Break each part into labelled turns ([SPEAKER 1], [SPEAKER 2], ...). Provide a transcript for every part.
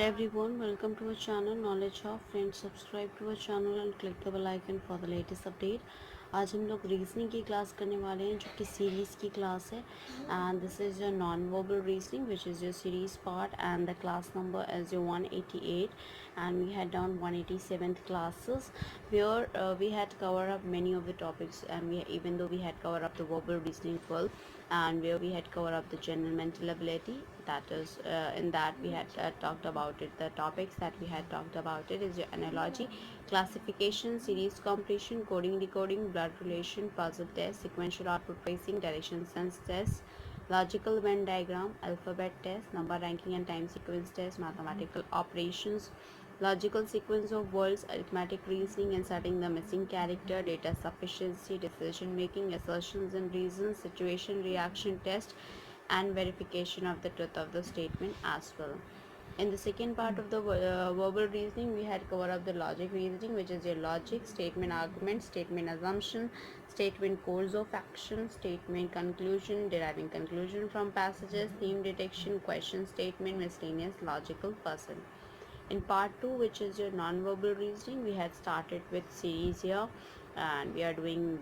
[SPEAKER 1] everyone, welcome to our channel Knowledge of Friends. Subscribe to our channel and click the bell icon for the latest update. आज हम लोग reasoning की class करने वाले हैं जो कि सीरीज़ की क्लास है and this is your non verbal reasoning which is your series part and the class number is your 188 and we had done 187th classes where we had covered up many of the topics and even though we had covered up the verbal reasoning well and where we had covered up the general mental ability, that is in that we had talked about it. The topics that we had talked about it is your analogy, classification, series completion, coding decoding, blood relation, puzzle test, sequential output tracing, direction sense test, logical Venn diagram, alphabet test, number ranking and time sequence test, mathematical operations, logical sequence of words, arithmetic reasoning and setting the missing character, data sufficiency, decision making, assertions and reasons, situation reaction test, and verification of the truth of the statement as well. In the second part of the verbal reasoning, we had covered up the logic reasoning, which is your logic, statement argument, statement assumption, statement course of action, statement conclusion, deriving conclusion from passages, theme detection, question statement, miscellaneous logical puzzle. In part 2, which is your non-verbal reasoning, we had started with series here and we are doing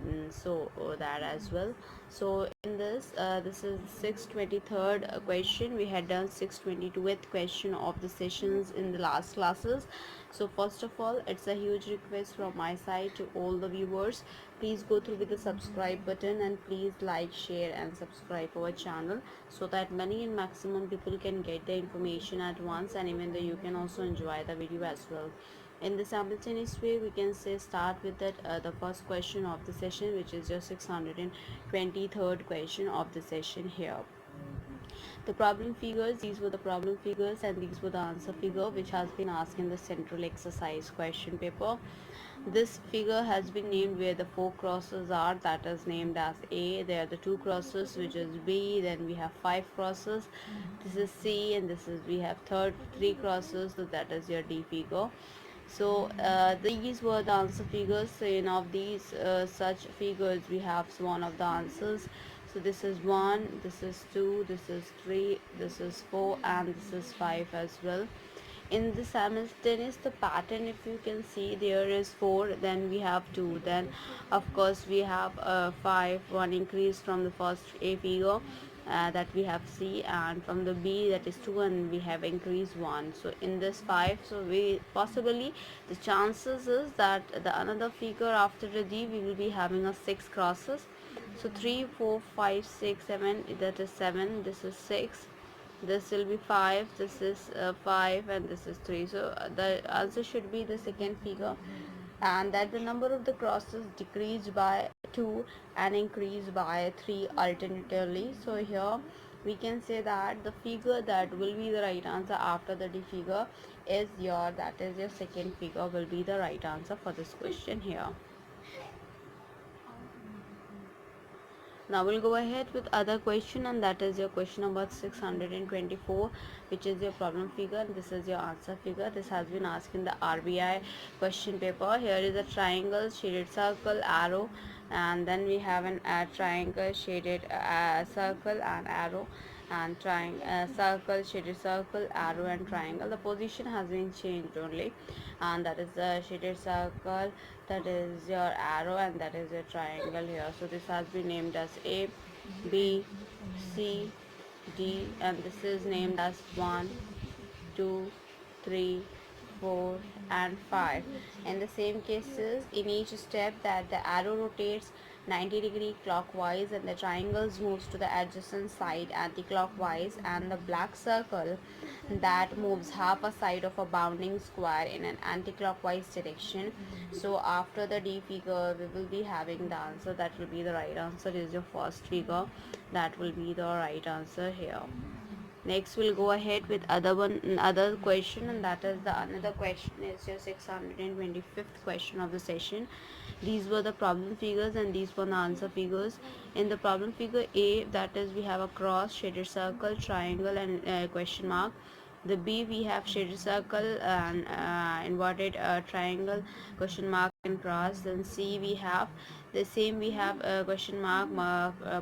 [SPEAKER 1] that as well. So in this is 623rd question. We had done 622th question of the sessions in the last classes. So first of all, it's a huge request from my side to all the viewers, please go through with the subscribe button and please like, share and subscribe our channel so that many and maximum people can get the information at once, and even though you can also enjoy the video as well. In the simultaneous way, we can say start with that the first question of the session, which is your 623rd question of the session here. The problem figures, these were the problem figures and these were the answer figure which has been asked in the central exercise question paper. This figure has been named where the four crosses are, that is named as A. There are the two crosses which is B, then we have five crosses, this is C, and this is we have three crosses, so that is your D figure. So these were the answer figures. So in of these such figures we have one of the answers. So this is 1, this is 2, this is 3, this is 4 and this is 5 as well. In the simultaneous the pattern, if you can see, there is 4, then we have 2, then of course we have 5, one increase from the first A figure that we have C, and from the B that is 2 and we have increased 1. So in this 5, so we possibly the chances is that the another figure after the D we will be having a 6 crosses. So 3, 4, 5, 6, 7, that is 7, this is 6, this will be 5, this is 5 and this is 3. So the answer should be the second figure, and that the number of the crosses decreased by 2 and increased by 3 alternatively. So here we can say that the figure that will be the right answer after the D figure is your, that is your second figure will be the right answer for this question here. Now we'll go ahead with other question, and that is your question number 624, which is your problem figure and this is your answer figure. This has been asked in the RBI question paper. Here is a triangle, shaded circle, arrow, and then we have an triangle, shaded circle and arrow, and circle, shaded circle, arrow and triangle. The position has been changed only, and that is the shaded circle, that is your arrow, and that is your triangle here. So this has been named as A, B, C, D, and this is named as 1, 2, 3, 4 and 5. In the same cases, in each step that the arrow rotates 90-degree clockwise and the triangles moves to the adjacent side anti-clockwise, and the black circle that moves half a side of a bounding square in an anti-clockwise direction. So after the D figure we will be having the answer that will be the right answer is your first figure, that will be the right answer here. Next we'll go ahead with other question, and that is the another question is your 625th question of the session. These were the problem figures and these were the answer figures. In the problem figure A, that is we have a cross, shaded circle, triangle and question mark. The B we have shaded circle and inverted triangle, question mark and cross. Then C we have the same, we have question mark,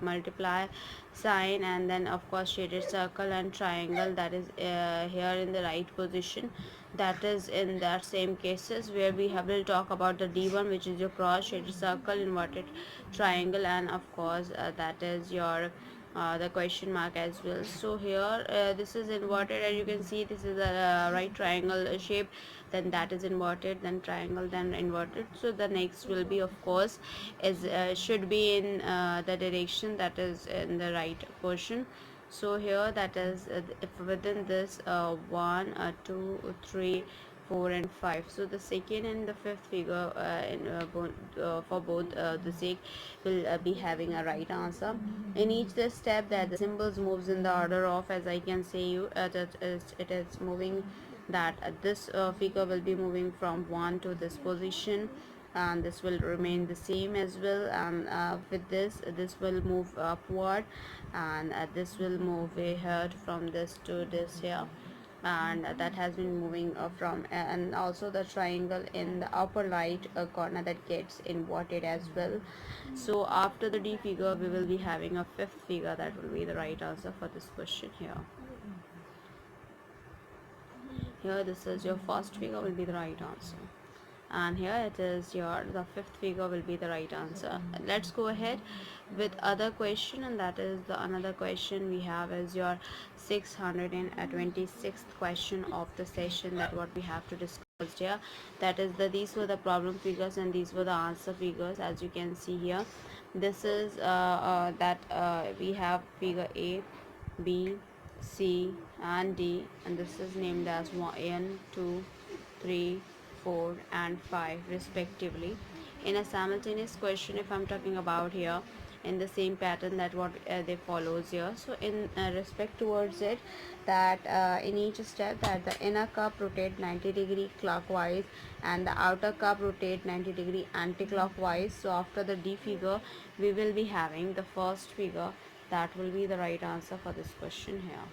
[SPEAKER 1] multiply sign, and then of course shaded circle and triangle, that is here in the right position. That is in that same cases where we have will talk about the D1, which is your cross, shaded circle, inverted triangle, and of course that is your the question mark as well. So here this is inverted, as you can see this is a right triangle shape, then that is inverted, then triangle, then inverted. So the next will be of course is should be in the direction that is in the right portion. So here that is if within this 1 2 3 4 and 5, so the second and the fifth figure for both the sake will be having a right answer. In each the step that the symbols moves in the order of, as I can say you it is moving, that this figure will be moving from 1 to this position, and this will remain the same as well. And with this will move upward, and this will move ahead from this to this here, and that has been moving from and also the triangle in the upper right corner that gets inverted as well. So after the D figure we will be having a fifth figure, that will be the right answer for this question here. Here this is your first figure will be the right answer, and here it is your the fifth figure will be the right answer. Let's go ahead with other question, and that is the another question we have is your 626th question of the session, that what we have to discuss here. That is the these were the problem figures and these were the answer figures. As you can see here, this is that we have figure A, B, C and D, and this is named as 1 2 3 4 and 5 respectively. In a simultaneous question, if I'm talking about here in the same pattern that what they follows here, so in respect towards it, that in each step that the inner cup rotate 90-degree clockwise and the outer cup rotate 90-degree anti-clockwise. So after the D figure we will be having the first figure, that will be the right answer for this question here.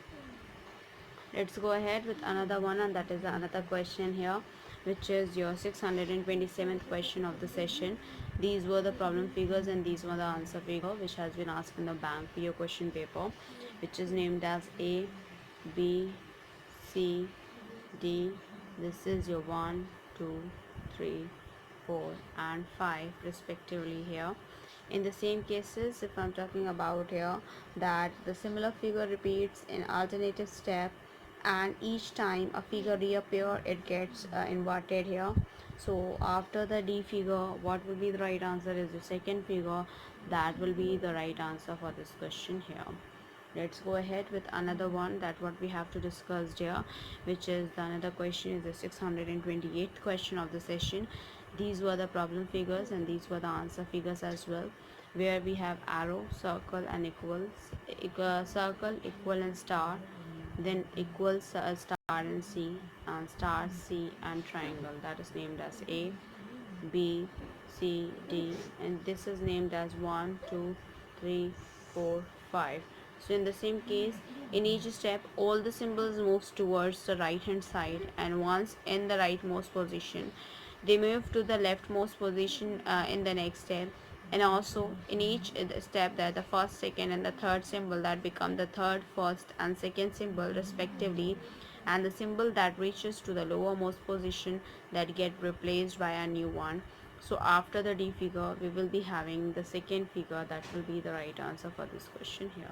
[SPEAKER 1] Let's go ahead with another one, and that is another question here, which is your 627th question of the session. These were the problem figures and these were the answer figure which has been asked in the bank PO question paper, which is named as A, B, C, D. This is your 1 2 3 4 and 5 respectively here. In the same cases, if I'm talking about here, that the similar figure repeats in alternative step, and each time a figure reappear it gets inverted here. So after the D figure, what will be the right answer is the second figure, that will be the right answer for this question here. Let's go ahead with another one, that what we have to discuss here, which is the another question is the 628th question of the session. These were the problem figures and these were the answer figures as well, where we have arrow, circle and equals, circle, equal and star, then equals star and C, and star, C and triangle, that is named as A, B, C, D, and this is named as 1 2 3 4 5. So in the same case, in each step all the symbols moves towards the right hand side, and once in the rightmost position they move to the leftmost position in the next step. And also in each step that the first, second and the third symbol that become the third, first and second symbol respectively, and the symbol that reaches to the lowermost position that get replaced by a new one. So after the D figure we will be having the second figure, that will be the right answer for this question here.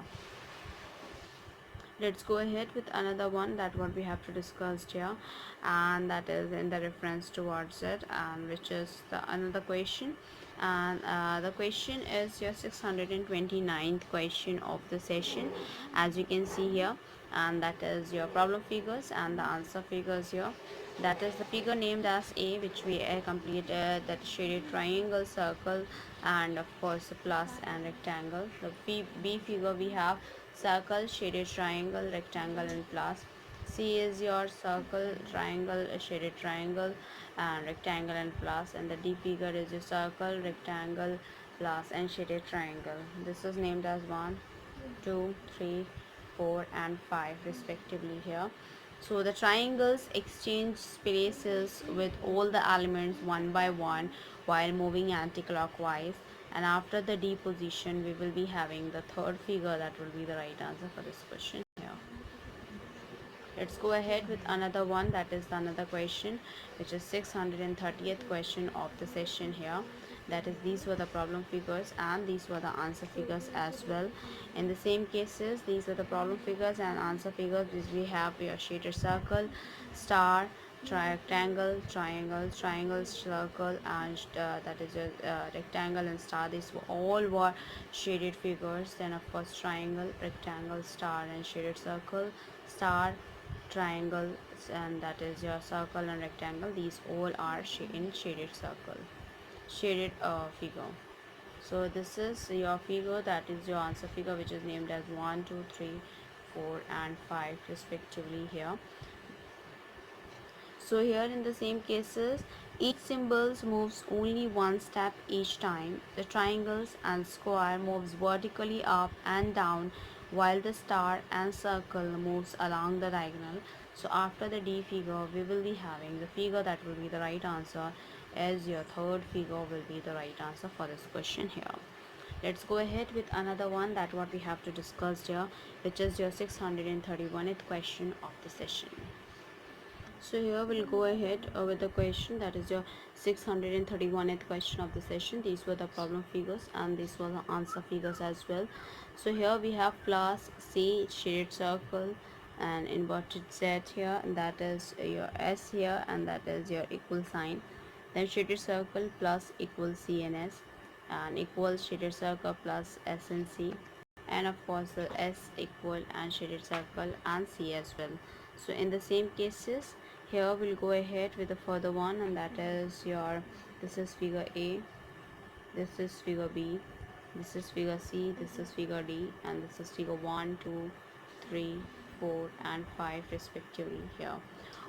[SPEAKER 1] Let's go ahead with another one, that what we have to discuss here, and that is in the reference towards it, and which is the another question. And the question is your 629th question of the session, as you can see here, and that is your problem figures and the answer figures here. That is the figure named as A, which we completed, that shaded triangle, circle and of course plus and rectangle. The B figure we have circle, shaded triangle, rectangle and plus. C is your circle, triangle, shaded triangle and rectangle and plus, and the D figure is your circle, rectangle, plus and shaded triangle. This is named as 1 2 3 4 and 5 respectively here. So the triangles exchange spaces with all the elements one by one while moving anti-clockwise, and after the D position we will be having the third figure that will be the right answer for this question here. Let's go ahead with another one, that is another question, which is 630th question of the session here. That is, these were the problem figures and these were the answer figures as well. In the same cases, these were the problem figures and answer figures, which we have your shaded circle, star, rectangle, triangle, circle, and that is a rectangle and star. These were all were shaded figures. Then of course triangle, rectangle, star, and shaded circle, star, triangle, and that is your circle and rectangle. These all are in shaded circle, shaded figure. So this is your figure, that is your answer figure, which is named as 1, 2, 3, 4, and 5 respectively here. So here in the same cases, each symbols moves only one step each time. The triangles and square moves vertically up and down, while the star and circle moves along the diagonal. So after the D figure, we will be having the figure that will be the right answer, as your third figure will be the right answer for this question here. Let's go ahead with another one, that what we have to discuss here, which is your 631th question of the session. So here we'll go ahead with the question, that is your 631th question of the session. These were the problem figures and these were the answer figures as well. So here we have plus C shaded circle and inverted Z here, and that is your S here, and that is your equal sign. Then shaded circle plus equal C and S, and equal shaded circle plus S and C, and of course the S equal and shaded circle and C as well. So in the same cases, here we'll go ahead with the further one, and that is your, this is figure A, this is figure B, this is figure C, this is figure D, and this is figure 1, 2, 3, 4, and 5 respectively here.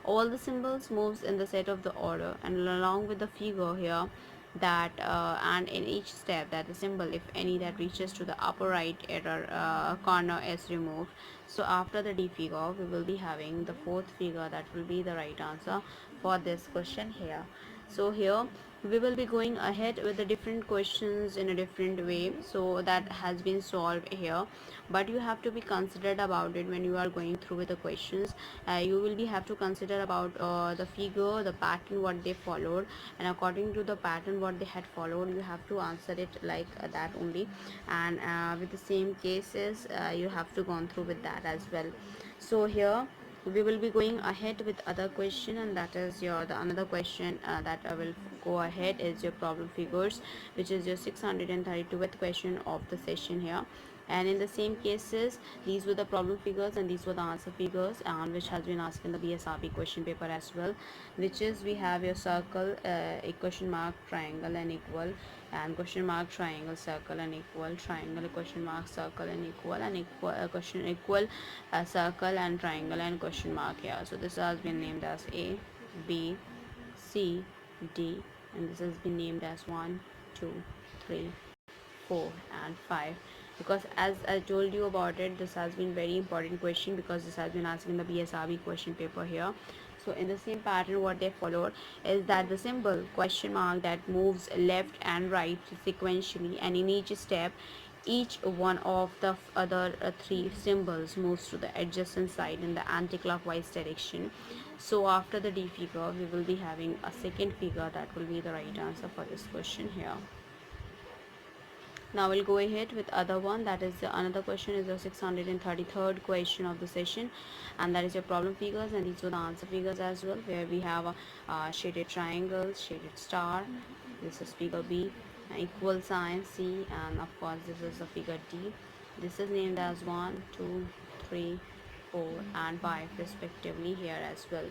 [SPEAKER 1] All the symbols moves in the set of the order, and along with the figure here, that and in each step that the symbol, if any, that reaches to the upper right error corner is removed. So after the D figure, we will be having the fourth figure that will be the right answer for this question here. So here we will be going ahead with the different questions in a different way, so that has been solved here, but you have to be considered about it when you are going through with the questions. You will be have to consider about the figure, the pattern what they followed, and according to the pattern what they had followed, you have to answer it like that only. And with the same cases, you have to go through with that as well. So here we will be going ahead with other question, and that is your the another question that I will go ahead is your problem figures, which is your 632th question of the session here. And in the same cases, these were the problem figures and these were the answer figures, and which has been asked in the BSRB question paper as well, which is we have your circle, a question mark, triangle, and equal, and question mark, triangle, circle, and equal, triangle, question mark, circle, and equal, and equal question equal, circle, and triangle, and question mark here. So this has been named as A, B, C, D, and this has been named as 1, 2, 3, 4, and 5, because as I told you about it, this has been very important question, because this has been asked in the BSRB question paper here. So in the same pattern what they followed is that the symbol question mark that moves left and right sequentially, and in each step each one of the other three symbols moves to the adjacent side in the anti-clockwise direction. So after the D figure, we will be having a second figure that will be the right answer for this question here. Now we'll go ahead with other one, that is another question is the 633rd question of the session, and that is your problem figures, and these were the answer figures as well, where we have a shaded triangle, shaded star, this is figure B, equal sign C, and of course this is the figure D. This is named as 1, 2, 3, 4, and 5 respectively here as well.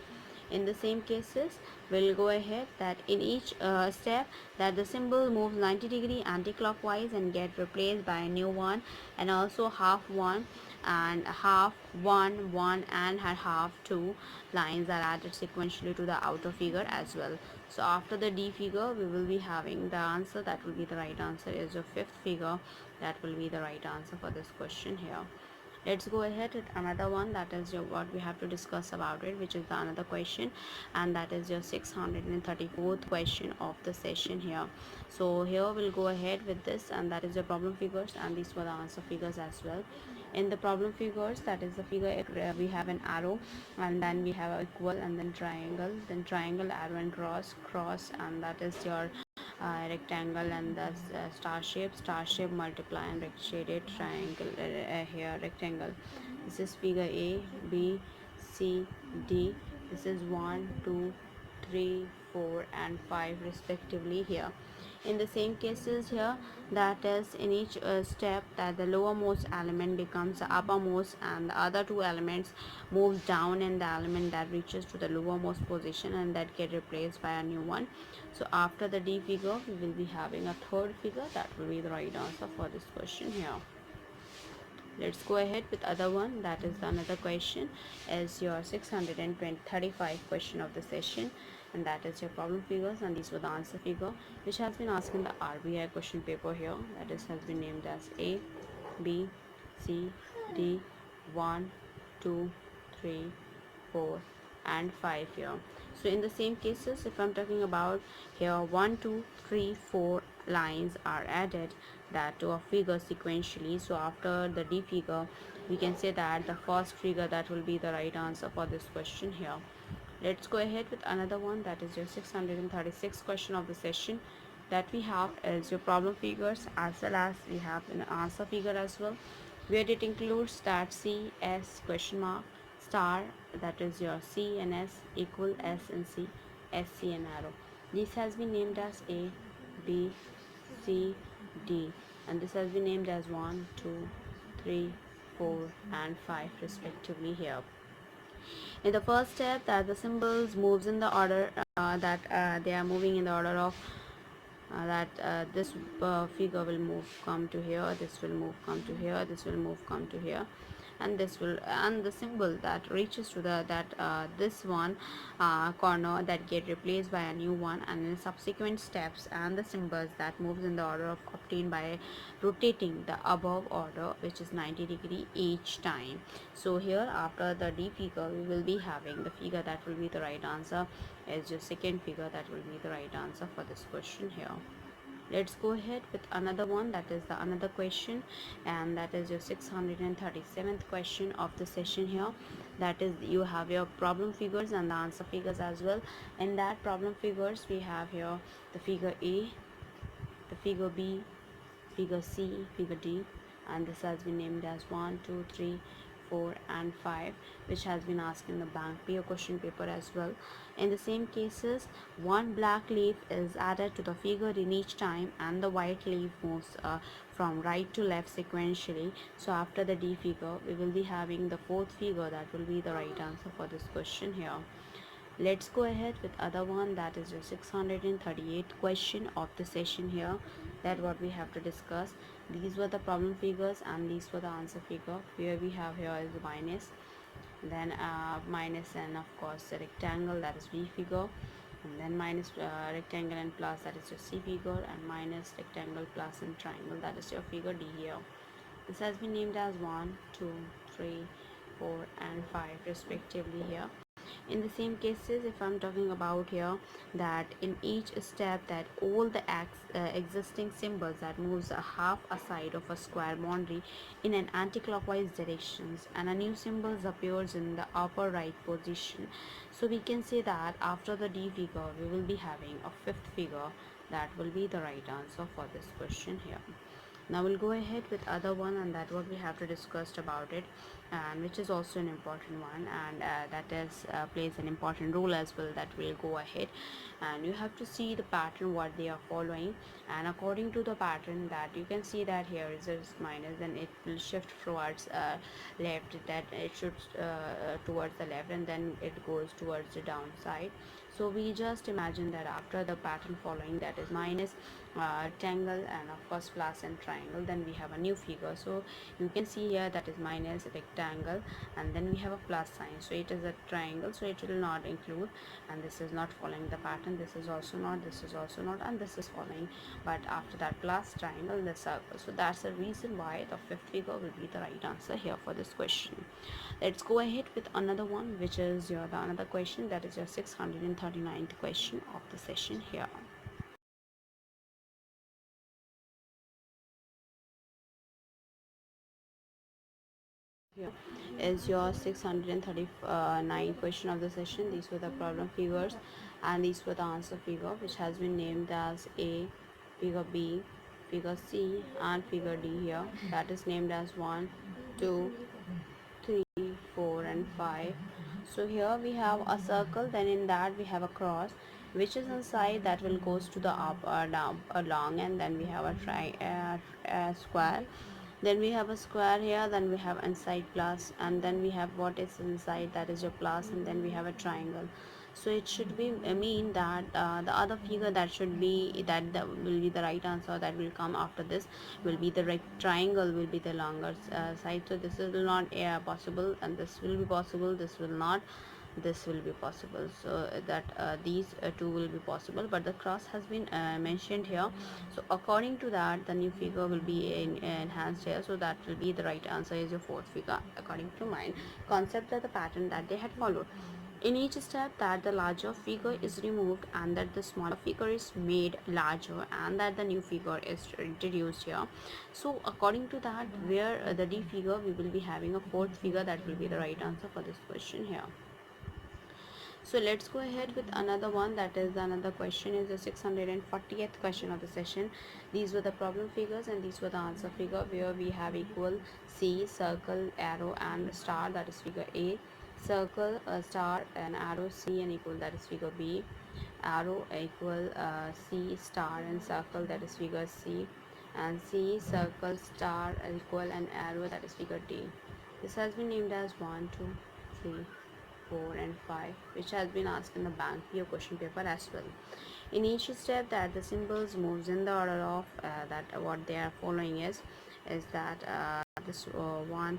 [SPEAKER 1] In the same cases, we'll go ahead that in each step that the symbol moves 90-degree anti-clockwise and get replaced by a new one, and also half one and half one, one, and half two lines are added sequentially to the outer figure as well. So after the D figure, we will be having the answer that will be the right answer is your fifth figure that will be the right answer for this question here. Let's go ahead with another one, that is what we have to discuss about it, which is the another question, and that is your 634th question of the session here. So here we'll go ahead with this, and that is your problem figures, and these were the answer figures as well. In the problem figures, that is the figure, we have an arrow, and then we have equal, and then triangle, arrow, and cross, and that is your rectangle, and the star shape multiply, and shaded triangle, here rectangle. This is figure A, B, C, D. This is 1, 2, 3, 4, and 5 respectively here. In the same cases here, that is in each step, that the lowermost element becomes the uppermost, and the other two elements moves down in the element that reaches to the lowermost position, and that get replaced by a new one. So after the D figure, we will be having a third figure. That will be the right answer for this question here. Let's go ahead with other one, that is another question, is your 635 question of the session, and that is your problem figures, and these were the answer figure, which has been asked in the RBI question paper here. That is has been named as A, B, C, D, 1, 2, 3, 4, and 5 here. So in the same cases, if I'm talking about here, 1, 2, 3, 4 lines are added, that to a figure sequentially. So after the D figure, we can say that the first figure, that will be the right answer for this question here. Let's go ahead with another one, that is your 636 question of the session. That we have is your problem figures, as well as we have an answer figure as well, where it includes that C, S, question mark, star, that is your C and S, equal S and C, S, C, and arrow. This has been named as A, B, C, D, and this has been named as 1, 2, 3, 4, and 5 respectively here. In the first step, that the symbols moves in the order, that they are moving in the order of that this figure will move come to here, this will move come to here, this will move come to here, and this will, and the symbol that reaches to the that this one corner, that get replaced by a new one, and in subsequent steps, and the symbols that moves in the order of obtained by rotating the above order, which is 90 degree each time. So here after the D figure, we will be having the figure that will be the right answer is your second figure, that will be the right answer for this question here. Let's go ahead with another one, that is the another question, and that is your 637th question of the session here. That is, you have your problem figures and the answer figures as well. In that problem figures, we have here the figure A, the figure B, figure C, figure D, and this has been named as 1, 2, 3, 4, and 5, which has been asked in the bank PO question paper as well. In the same cases, one black leaf is added to the figure in each time, and the white leaf moves from right to left sequentially. So after the D figure, we will be having the fourth figure, that will be the right answer for this question here. Let's go ahead with other one, that is your 638th question of the session here, that what we have to discuss. These were the problem figures, and these were the answer figure. Here we have here is the minus, then minus, and of course the rectangle, that is V figure, and then minus rectangle and plus, that is your C figure, and minus rectangle plus and triangle, that is your figure D here. This has been named as 1, 2, 3, 4, and 5 respectively here. In the same cases, if I'm talking about here, that in each step, that all the existing symbols that moves a half a side of a square boundary in an anti-clockwise directions, and a new symbols appears in the upper right position. So we can say that after the D figure, we will be having a fifth figure, that will be the right answer for this question here. Now we'll go ahead with other one, and that what we have to discuss about it, and which is also an important one, and that is plays an important role as well. That will go ahead, and you have to see the pattern what they are following, and according to the pattern, that you can see that here is a minus, then it will shift towards left, that it should towards the left, and then it goes towards the downside. So we just imagine that after the pattern following, that is minus, rectangle, and of course plus and triangle, then we have a new figure. So you can see here that is minus, rectangle, rectangle, and then we have a plus sign, so it is a triangle, so it will not include. And this is not following the pattern, this is also not, this is also not, and this is following. But after that plus triangle, the circle. So that's the reason why the fifth figure will be the right answer here for this question. Let's go ahead with another one, which is your the another question, that is your 639th question of the session here. Here is your 639 question of the session. These were the problem figures, and these were the answer figure, which has been named as A, figure B, figure C, and figure D here. That is named as 1, 2, 3, 4, and 5. So here we have a circle, then in that we have a cross, which is inside, that will goes to the up or down along, and then we have a square, then we have a square here, then we have inside plus, and then we have what is inside, that is your plus, and then we have a triangle. So it should be mean that the other figure that should be that will be the right answer, that will come after this, will be the right triangle, will be the longer side. So this is not possible, and this will be possible, this will not, this will be possible. So that these two will be possible, but the cross has been mentioned here. So according to that, the new figure will be enhanced here, so that will be the right answer is your fourth figure according to mine concept, that the pattern that they had followed. In each step, that the larger figure is removed, and that the smaller figure is made larger, and that the new figure is introduced here. So according to that, where the D figure, we will be having a fourth figure, that will be the right answer for this question here. So let's go ahead with another one, that is another question is the 640th question of the session. These were the problem figures, and these were the answer figure, where we have equal, C, circle, arrow, and star, that is figure A, circle, star, and arrow, C, and equal, that is figure B, arrow, equal, C, star, and circle, that is figure C, and C, circle, star, equal, and arrow, that is figure D. This has been named as 1, 2, 3, 4, and 5, which has been asked in the bank PO question paper as well. In each step, that the symbols moves in the order of that what they are following is that this one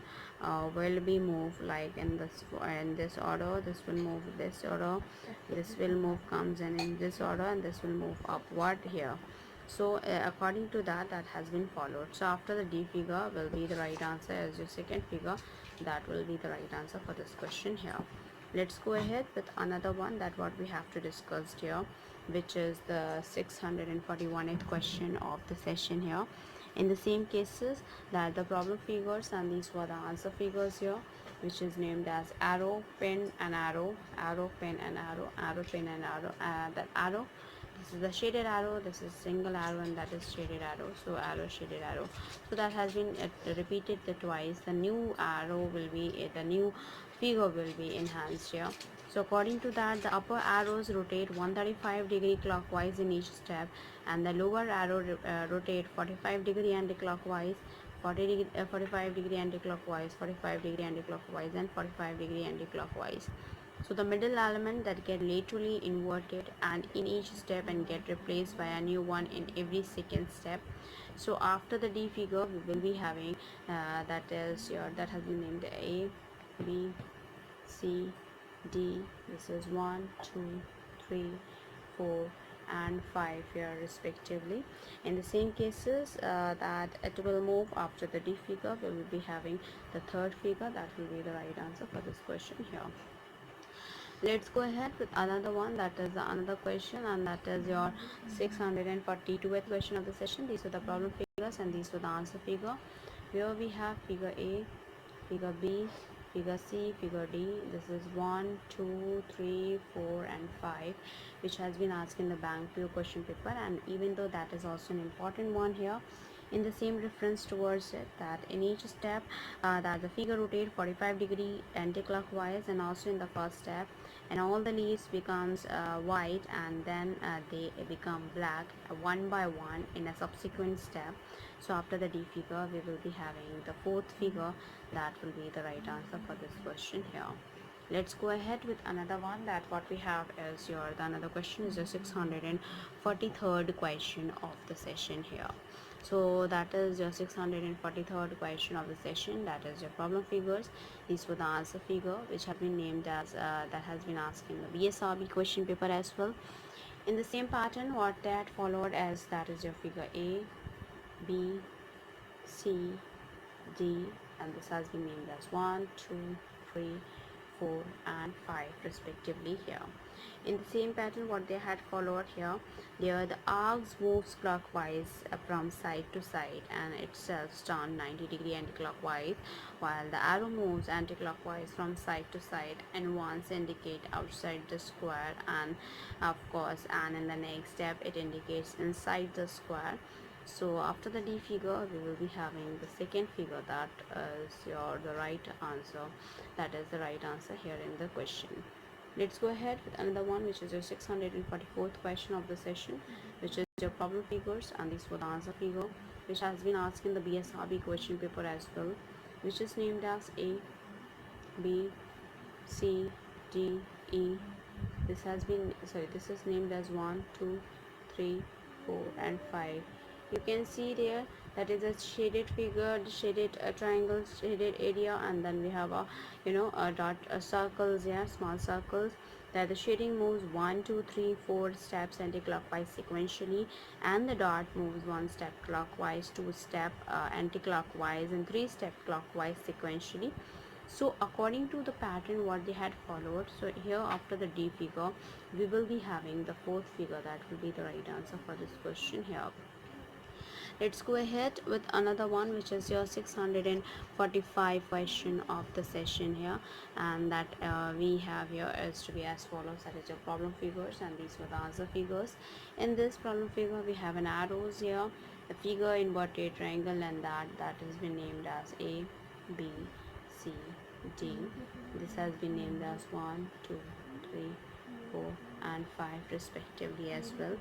[SPEAKER 1] will be moved like in this order, this will move this order, this will move comes in this order, and this will move upward here. So according to that, that has been followed. So after the D figure will be the right answer as your second figure, that will be the right answer for this question here. Let's go ahead with another one, that what we have to discuss here, which is the 641th question of the session here. In the same cases, that the problem figures, and these were the answer figures here, which is named as arrow, pin, and arrow, arrow, pin, and arrow, arrow, pin, and arrow. That arrow, this is the shaded arrow, this is single arrow, and that is shaded arrow. So arrow, shaded arrow. So that has been repeated twice. The new arrow will be the new figure will be enhanced here. So according to that, the upper arrows rotate 135-degree clockwise in each step, and the lower arrow rotate 45-degree anti-clockwise, 45-degree anti-clockwise, 45-degree anti-clockwise, and 45-degree anti-clockwise. So the middle element that get laterally inverted and in each step, and get replaced by a new one in every second step. So after the D figure, we will be having that has been named A, B, C, D. This is 1, 2, 3, 4, and 5 here respectively. In the same cases, that it will move after the D figure, we will be having the third figure, that will be the right answer for this question here. Let's go ahead with another one, that is another question, and that is your 642th question of the session. These are the problem figures, and these were the answer figure, where we have figure A, figure B, figure C, figure D. This is 1, 2, 3, 4, and 5, which has been asked in the bank PO question paper. And even though that is also an important one here, in the same reference towards it, that in each step that the figure rotate 45-degree anti-clockwise, and also in the first step, and all the leaves becomes white, and then they become black one by one in a subsequent step. So after the D figure, we will be having the fourth figure, that will be the right answer for this question here. Let's go ahead with another one. That what we have is your the another question is the 643rd question of the session here. So that is your 643rd question of the session. That is your problem figures. These were the answer figure which have been named as that has been asked in the BSRB question paper as well. In the same pattern, what that followed as that is your figure A, B, C, D, and this has been named as 1, 2, 3, 4 and 5 respectively here. In the same pattern what they had followed here, there the arcs moves clockwise from side to side and itself turn 90-degree anti-clockwise, while the arrow moves anti-clockwise from side to side and once indicate outside the square, and of course and in the next step it indicates inside the square. So after the D figure we will be having the second figure, that is your the right answer, that is the right answer here in the question. Let's go ahead with another one, which is your 644th question of the session, which is your problem figures, and this was the answer figure which has been asked in the BSRB question paper as well, which is named as A, B, C, D, E. This has been this is named as 1, 2, 3, 4 and 5. You can see there that is a shaded figure, shaded triangle, shaded area, and then we have a a dot circles here, small circles, that the shading moves 1, 2, 3, 4 steps anti-clockwise sequentially, and the dot moves 1 step clockwise, 2 step anti-clockwise, and 3 step clockwise sequentially. So according to the pattern what they had followed, so here after the D figure we will be having the fourth figure, that will be the right answer for this question here. Let's go ahead with another one, which is your 645 question of the session here, and that we have here is to be as follows, that is your problem figures, and these were the answer figures. In this problem figure we have an arrows here, the figure inverted triangle, and that has been named as A, B, C, D. This has been named as 1, 2, 3, 4 and 5 respectively as well.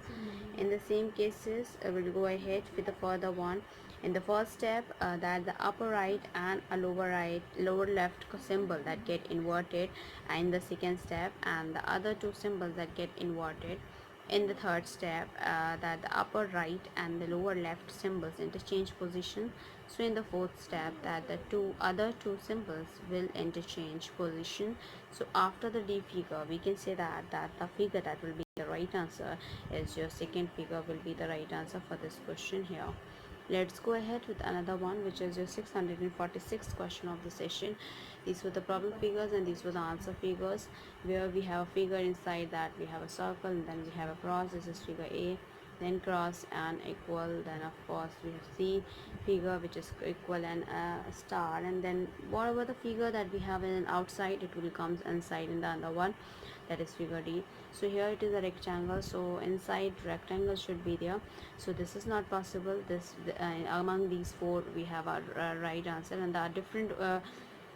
[SPEAKER 1] In the same cases we'll go ahead with the further one. In the first step that the upper right and a lower left symbol that get inverted in the second step, and the other two symbols that get inverted in the third step, that the upper right and the lower left symbols interchange position. So in the fourth step that the other two symbols will interchange position. So after the D figure we can say that the figure that will be the right answer is your second figure will be the right answer for this question here. Let's go ahead with another one, which is your 646th question of the session. These were the problem figures and these were the answer figures, where we have a figure inside that we have a circle, and then we have a cross. This is figure A, then cross and equal, then of course we have C figure which is equal and a star, and then whatever the figure that we have in outside it will comes inside in the other one, that is figure D. So here it is a rectangle, so inside rectangle should be there. So this is not possible. This among these four we have our right answer, and the different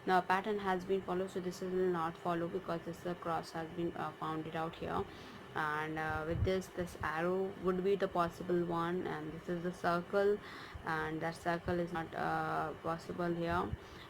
[SPEAKER 1] now pattern has been followed, so this will not follow because this cross has been found it out here. And with this arrow would be the possible one, and this is the circle, and that circle is not possible here,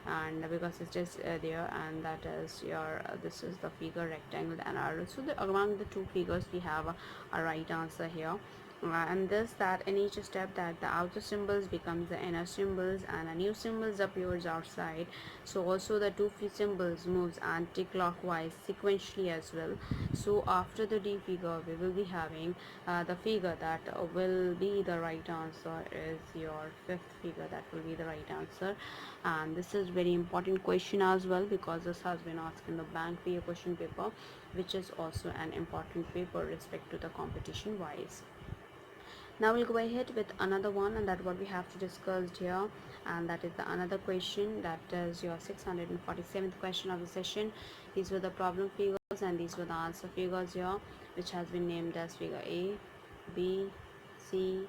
[SPEAKER 1] and because it's just there, and that is your this is the figure rectangle and arrow. So among the two figures we have a right answer here. And this that in each step that the outer symbols becomes the inner symbols and a new symbols appears outside. So also the two symbols moves anti-clockwise sequentially as well. So after the D figure we will be having the figure that will be the right answer is your fifth figure, that will be the right answer. And this is very important question as well, because this has been asked in the bank PA question paper, which is also an important paper respect to the competition wise. Now we'll go ahead with another one, and that what we have to discuss here, and that is the another question, that is your 647th question of the session. These were the problem figures and these were the answer figures here, which has been named as figure A, B, C,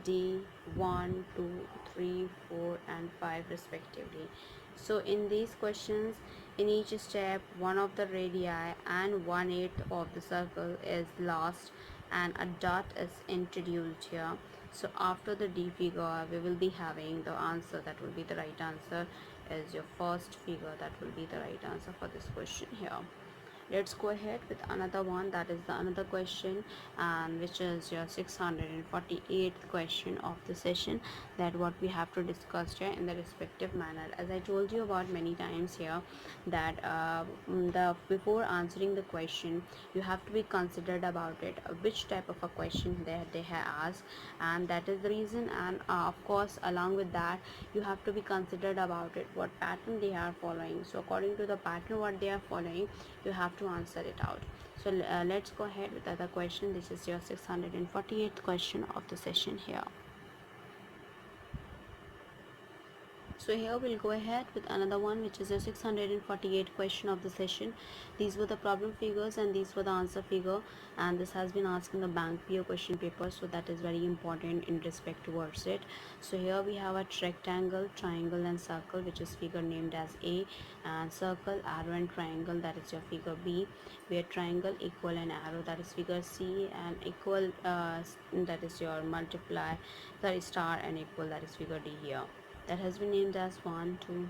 [SPEAKER 1] D, 1, 2, 3, 4 and 5 respectively. So in these questions, in each step one of the radii and 1/8 of the circle is lost and a dot is introduced here. So after the D figure we will be having the answer, that will be the right answer is your first figure that will be the right answer for this question here. Let's go ahead with another one, that is the another question, and which is your 648th question of the session, that what we have to discuss here in the respective manner. As I told you about many times here, that the before answering the question, you have to be considered about it, which type of a question that they have asked, and that is the reason. And of course, along with that, you have to be considered about it, what pattern they are following. So according to the pattern what they are following, you have to answer it out. So let's go ahead with the other question. This is your 648th question of the session here. So here we'll go ahead with another one, which is a 648 question of the session. These were the problem figures and these were the answer figure, and this has been asked in the bank PO question paper, so that is very important in respect towards it. So here we have a rectangle, triangle and circle, which is figure named as A, and circle, arrow and triangle, that is your figure B, where triangle, equal and arrow, that is figure C, and equal that is your multiply, that is star, and equal, that is figure D here. That has been named as 1, 2,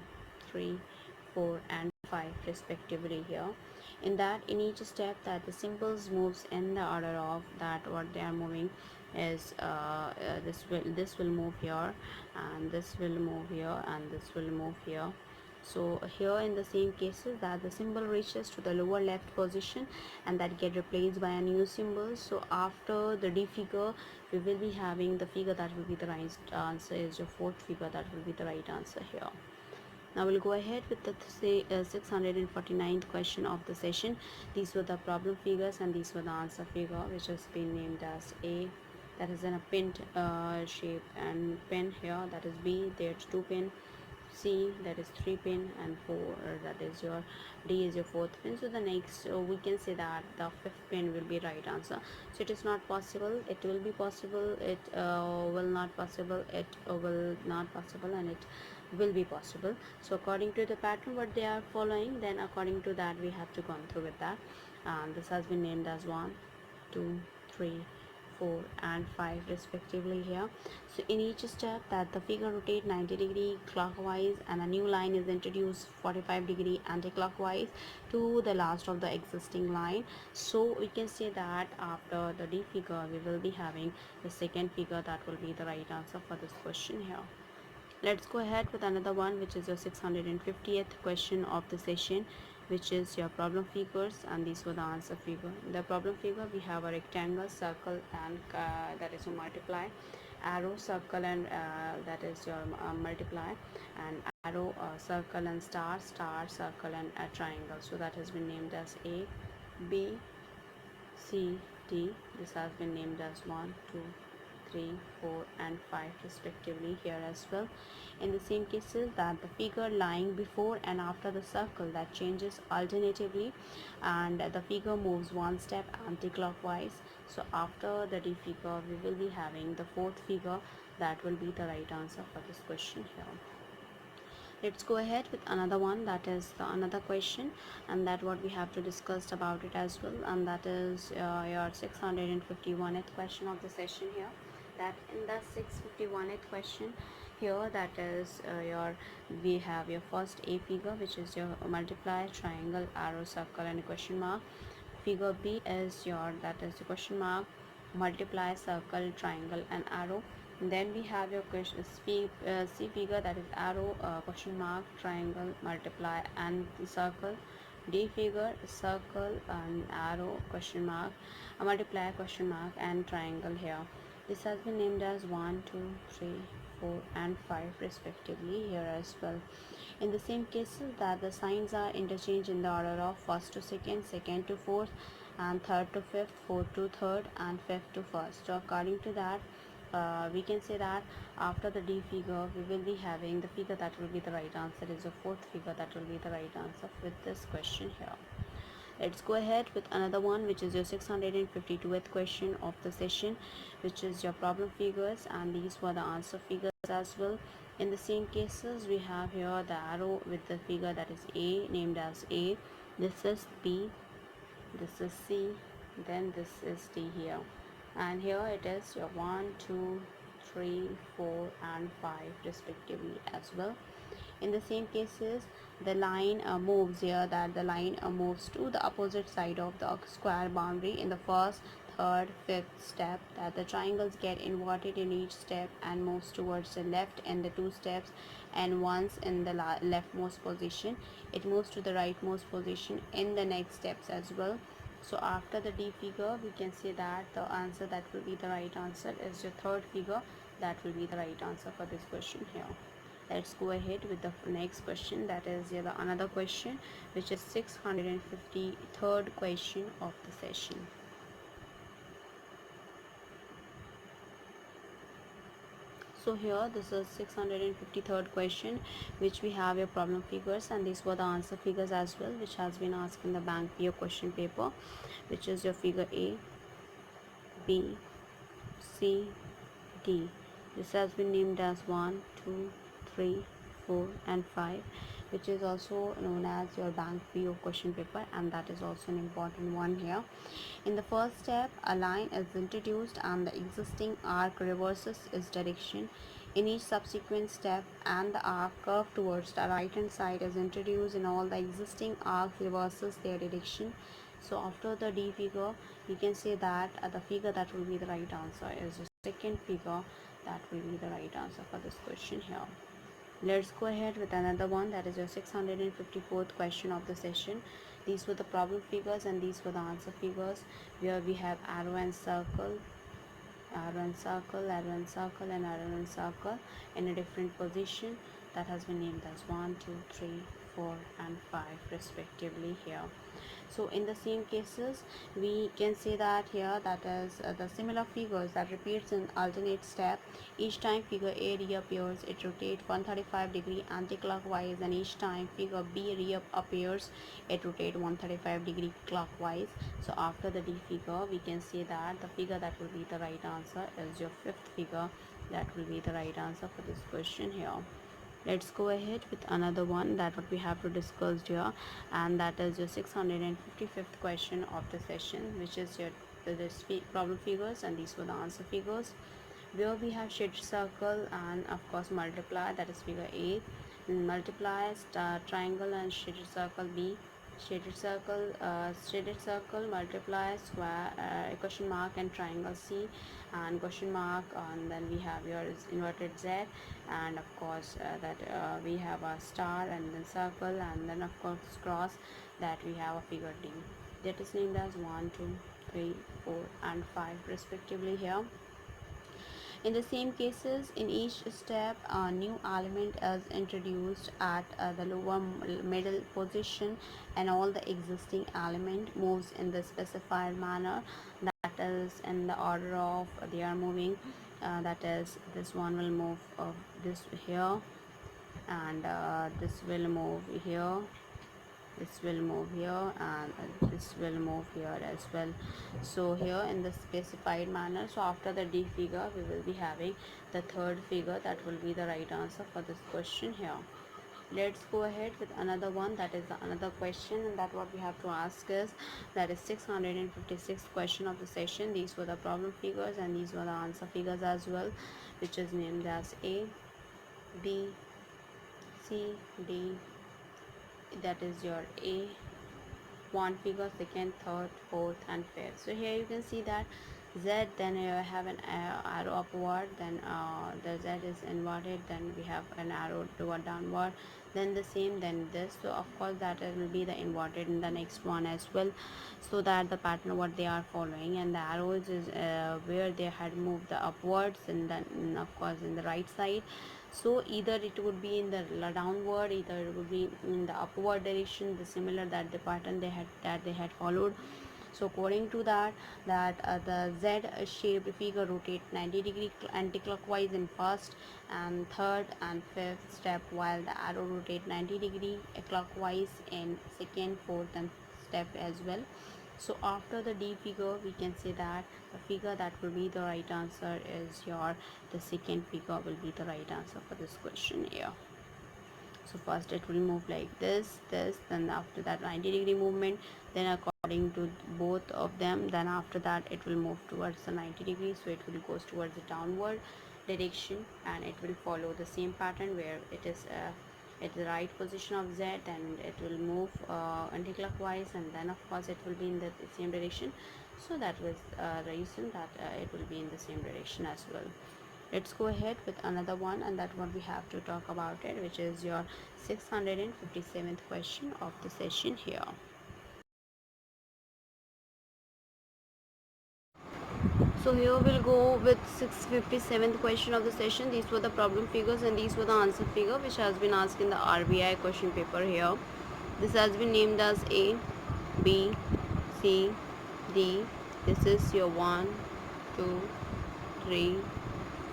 [SPEAKER 1] 3, 4 and 5 respectively here. In that, in each step, that the symbols moves in the order of that what they are moving is this will move here, and this will move here, and this will move here. So here in the same cases, that the symbol reaches to the lower left position and that get replaced by a new symbol. So after the D figure, we will be having the figure that will be the right answer is your fourth figure that will be the right answer here. Now we'll go ahead with the 649th question of the session. These were the problem figures and these were the answer figure, which has been named as A, that is in a pin shape, and pin here, that is B, there's 2 pin, C, that is 3 pin, and 4, that is your D is your fourth pin. So the next we can say that the fifth pin will be right answer. So it is not possible, it will be possible, it will not possible, it will not possible, and it will be possible. So according to the pattern what they are following, then according to that we have to go through with that. And this has been named as 1, 2, 3, 4 and 5 respectively here. So in each step, that the figure rotate 90-degree clockwise and a new line is introduced 45-degree anti-clockwise to the last of the existing line. So we can say that after the D figure we will be having the second figure that will be the right answer for this question here. Let's go ahead with another one, which is your 650th question of the session, which is your problem figures, and these were the answer figure. In the problem figure we have a rectangle, circle and that is your multiply, arrow, circle and that is your multiply, and arrow, circle and star, star, circle and a triangle. So that has been named as A, B, C, D. This has been named as 1, 2, 3, 4 and 5 respectively here as well. In the same cases, that the figure lying before and after the circle that changes alternatively, and the figure moves one step anti-clockwise. So after the D figure we will be having the fourth figure that will be the right answer for this question here. Let's go ahead with another one, that is the another question, and that what we have to discuss about it as well, and that is your 651th question of the session here. That in the 651th question here, that is we have your first A figure, which is your multiply, triangle, arrow, circle and a question mark. Figure B is your, that is the question mark, multiply, circle, triangle and arrow. Then we have your question C figure, that is arrow, question mark, triangle, multiply and circle. D figure, circle and arrow, question mark, multiply, question mark and triangle here. This has been named as 1, 2, 3, 4 and 5 respectively here as well. In the same cases, that the signs are interchanged in the order of first to second, second to fourth, and third to fifth, fourth to third and fifth to first. So according to that, we can say that after the D figure we will be having the figure that will be the right answer is the fourth figure that will be the right answer with this question here. Let's go ahead with another one, which is your 652th question of the session, which is your problem figures, and these were the answer figures as well. In the same cases, we have here the arrow with the figure that is A, named as A, this is B, this is C, then this is D here, and here it is your 1, 2, 3, 4 and 5 respectively as well. In the same cases, the line moves here, that the line moves to the opposite side of the square boundary in the first, third, fifth step, that the triangles get inverted in each step and moves towards the left in the two steps, and once in the leftmost position it moves to the rightmost position in the next steps as well. So after the D figure, we can say that the answer that will be the right answer is your third figure. That will be the right answer for this question here. Let's go ahead with the next question, that is the another question, which is 653rd question of the session. So here this is 653rd question, which we have your problem figures, and these were the answer figures as well, which has been asked in the bank PO question paper, which is your figure A, B, C, D. This has been named as 1, 2, 3, 4 and 5, which is also known as your bank PO question paper, and that is also an important one here. In the first step, a line is introduced and the existing arc reverses its direction. In each subsequent step, and the arc curved towards the right hand side is introduced, in all the existing arcs reverses their direction. So after the D figure, you can say that the figure that will be the right answer is the second figure. That will be the right answer for this question here. Let's go ahead with another one, that is your 654th question of the session. These were the problem figures and these were the answer figures, where we have arrow and circle, arrow and circle, arrow and circle and arrow and circle in a different position, that has been named as 1, 2, 3, 4 and 5 respectively here. So in the same cases, we can say that here, that is the similar figures that repeats in alternate step. Each time figure A reappears, it rotates 135 anti-clockwise, and each time figure B reappears, it rotates 135 clockwise. So after the D figure, we can say that the figure that will be the right answer is your fifth figure. That will be the right answer for this question here. Let's go ahead with another one, that what we have to discuss here, and that is your 655th question of the session, which is your problem figures, and these were the answer figures, where we have shaded circle and of course multiply, that is figure 8, multiply star triangle and shaded circle B, shaded circle multiply square question mark and triangle C, and question mark, and then we have your inverted Z, and of course that we have a star and then circle, and then of course cross, that we have a figure D, that is named as 1, 2, 3, 4 and 5 respectively here. In the same cases, in each step, a new element is introduced at the lower middle position, and all the existing element moves in the specified manner, that is in the order of they are moving. That is, this one will move this here, and this will move here, this will move here, and this will move here as well. So here in the specified manner. So after the D figure, we will be having the third figure. That will be the right answer for this question here. Let's go ahead with another one, that is another question, and that what we have to ask is, that is 656th question of the session. These were the problem figures and these were the answer figures as well, which is named as A, B, C, D. That is your A one figure, second, third, fourth and fifth. So here you can see that Z, then you have an arrow upward, then the Z is inverted, then we have an arrow toward downward, then the same, then this. So of course that will be the inverted in the next one as well, so that the pattern what they are following, and the arrows is where they had moved the upwards, and then of course in the right side. So either it would be in the downward, either it would be in the upward direction, the similar that the pattern they had followed. So according to that, the Z shaped figure rotate 90 anti-clockwise in first and third and fifth step, while the arrow rotate 90 clockwise in second, fourth and step as well. So after the D figure, we can say that the figure that will be the right answer is the second figure will be the right answer for this question here. So first it will move like this, then after that 90 movement, then according to both of them, then after that it will move towards the 90 so it will goes towards the downward direction, and it will follow the same pattern where it is at the right position of Z, then it will move anti-clockwise, and then of course it will be in the same direction. So that was the reason that it will be in the same direction as well. Let's go ahead with another one, and that one we have to talk about it, which is your 657th question of the session here. So here we'll go with 657th question of the session. These were the problem figures and these were the answer figure which has been asked in the RBI question paper here. This has been named as A, B, C, D. This is your 1, 2, 3,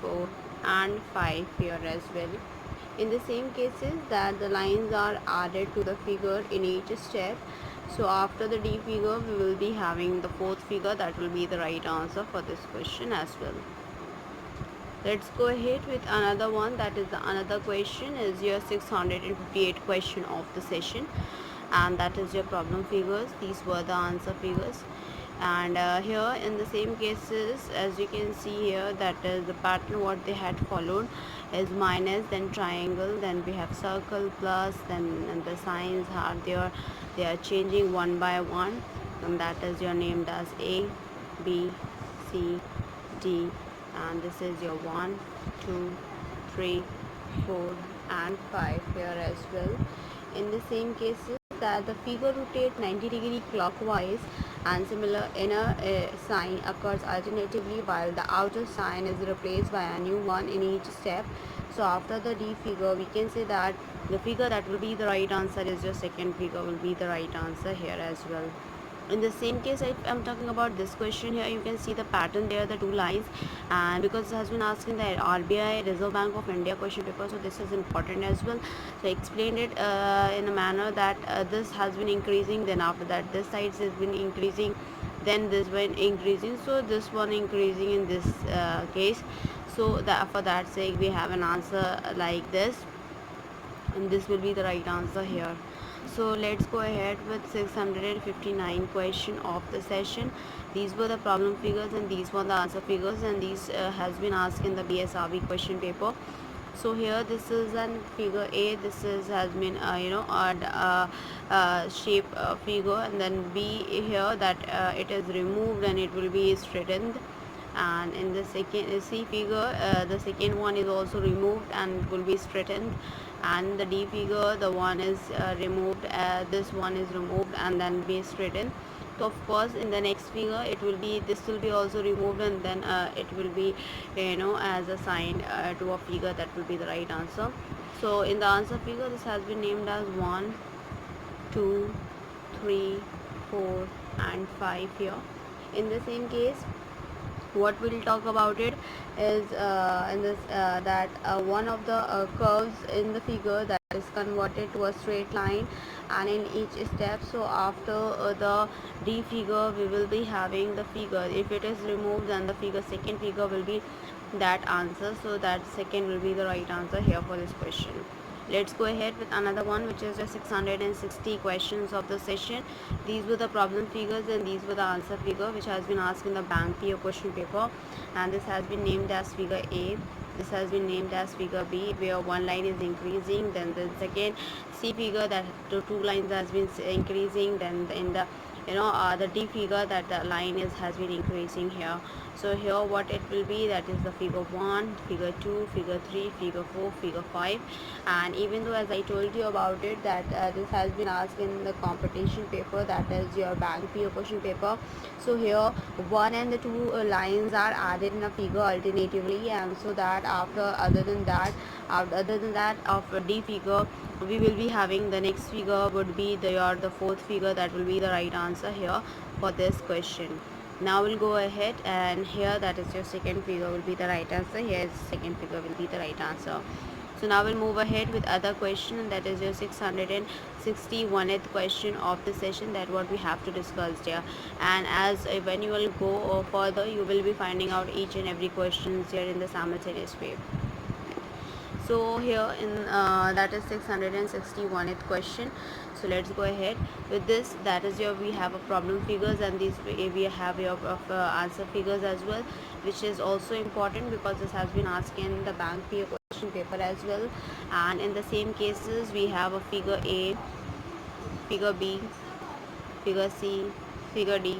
[SPEAKER 1] 4 and 5 here as well. In the same cases that the lines are added to the figure in each step. So after the D figure we will be having the fourth figure, that will be the right answer for this question as well. Let's go ahead with another one, that is the another question is your 658 question of the session, and that is your problem figures. These were the answer figures, and here in the same cases as you can see here, that is the pattern what they had followed is minus, then triangle, then we have circle, plus, then and the signs are there, they are changing one by one, and that is your named as A, B, C, D, and this is your 1, 2, 3, 4 and 5 here as well. In the same cases that the figure rotates 90-degree clockwise, and similar inner sign occurs alternatively while the outer sign is replaced by a new one in each step. So after the D figure we can say that the figure that will be the right answer is your second figure will be the right answer here as well. In the same case, if I'm talking about this question here, you can see the pattern there, the two lines, and because it has been asked in the RBI Reserve Bank of India question paper, so this is important as well. So I explained it in a manner that this has been increasing, then after that this side has been increasing, then this one increasing, so this one increasing in this case. So that for that sake we have an answer like this, and this will be the right answer here. So let's go ahead with 659 question of the session. These were the problem figures and these were the answer figures, and these has been asked in the BSRB question paper. So here this is an figure A, this is has been odd shape figure, and then B here that it is removed and it will be straightened, and in the second C figure the second one is also removed and will be straightened, and the D figure the one is removed, this one is removed and then be straightened. So of course in the next figure it will be, this will be also removed, and then it will be as a sign to a figure, that will be the right answer. So in the answer figure this has been named as 1, 2, 3, 4 and 5 here. In the same case what we'll talk about it is in this that one of the curves in the figure that is converted to a straight line and in each step. So after the D figure we will be having the figure, if it is removed then the figure second figure will be that answer, so that second will be the right answer here for this question. Let's go ahead with another one, which is the 660 questions of the session. These were the problem figures and these were the answer figure which has been asked in the bank PO question paper, and this has been named as figure A, this has been named as figure B, where one line is increasing, then the second C figure that the two lines has been increasing, then in the D figure that the line is has been increasing here. So here what it will be, that is the figure 1, figure 2, figure 3, figure 4, figure 5, and even though as I told you about it that this has been asked in the competition paper, that is your bank PO question paper. So here 1 and the 2 lines are added in a figure alternatively, and so that after other than that of D figure we will be having the next figure would be the fourth figure, that will be the right answer here for this question. Now we'll go ahead, and here that is your second figure will be the right answer, here is second figure will be the right answer. So now we'll move ahead with other question, and that is your 661th question of the session, that what we have to discuss here. And as when you will go further, you will be finding out each and every questions here in the simultaneous way. So here in that is 661th question. So let's go ahead with this. That is your, we have a problem figures, and these we have your answer figures as well, which is also important because this has been asked in the bank PO question paper as well. And in the same cases we have a figure A, figure B, figure C, figure D,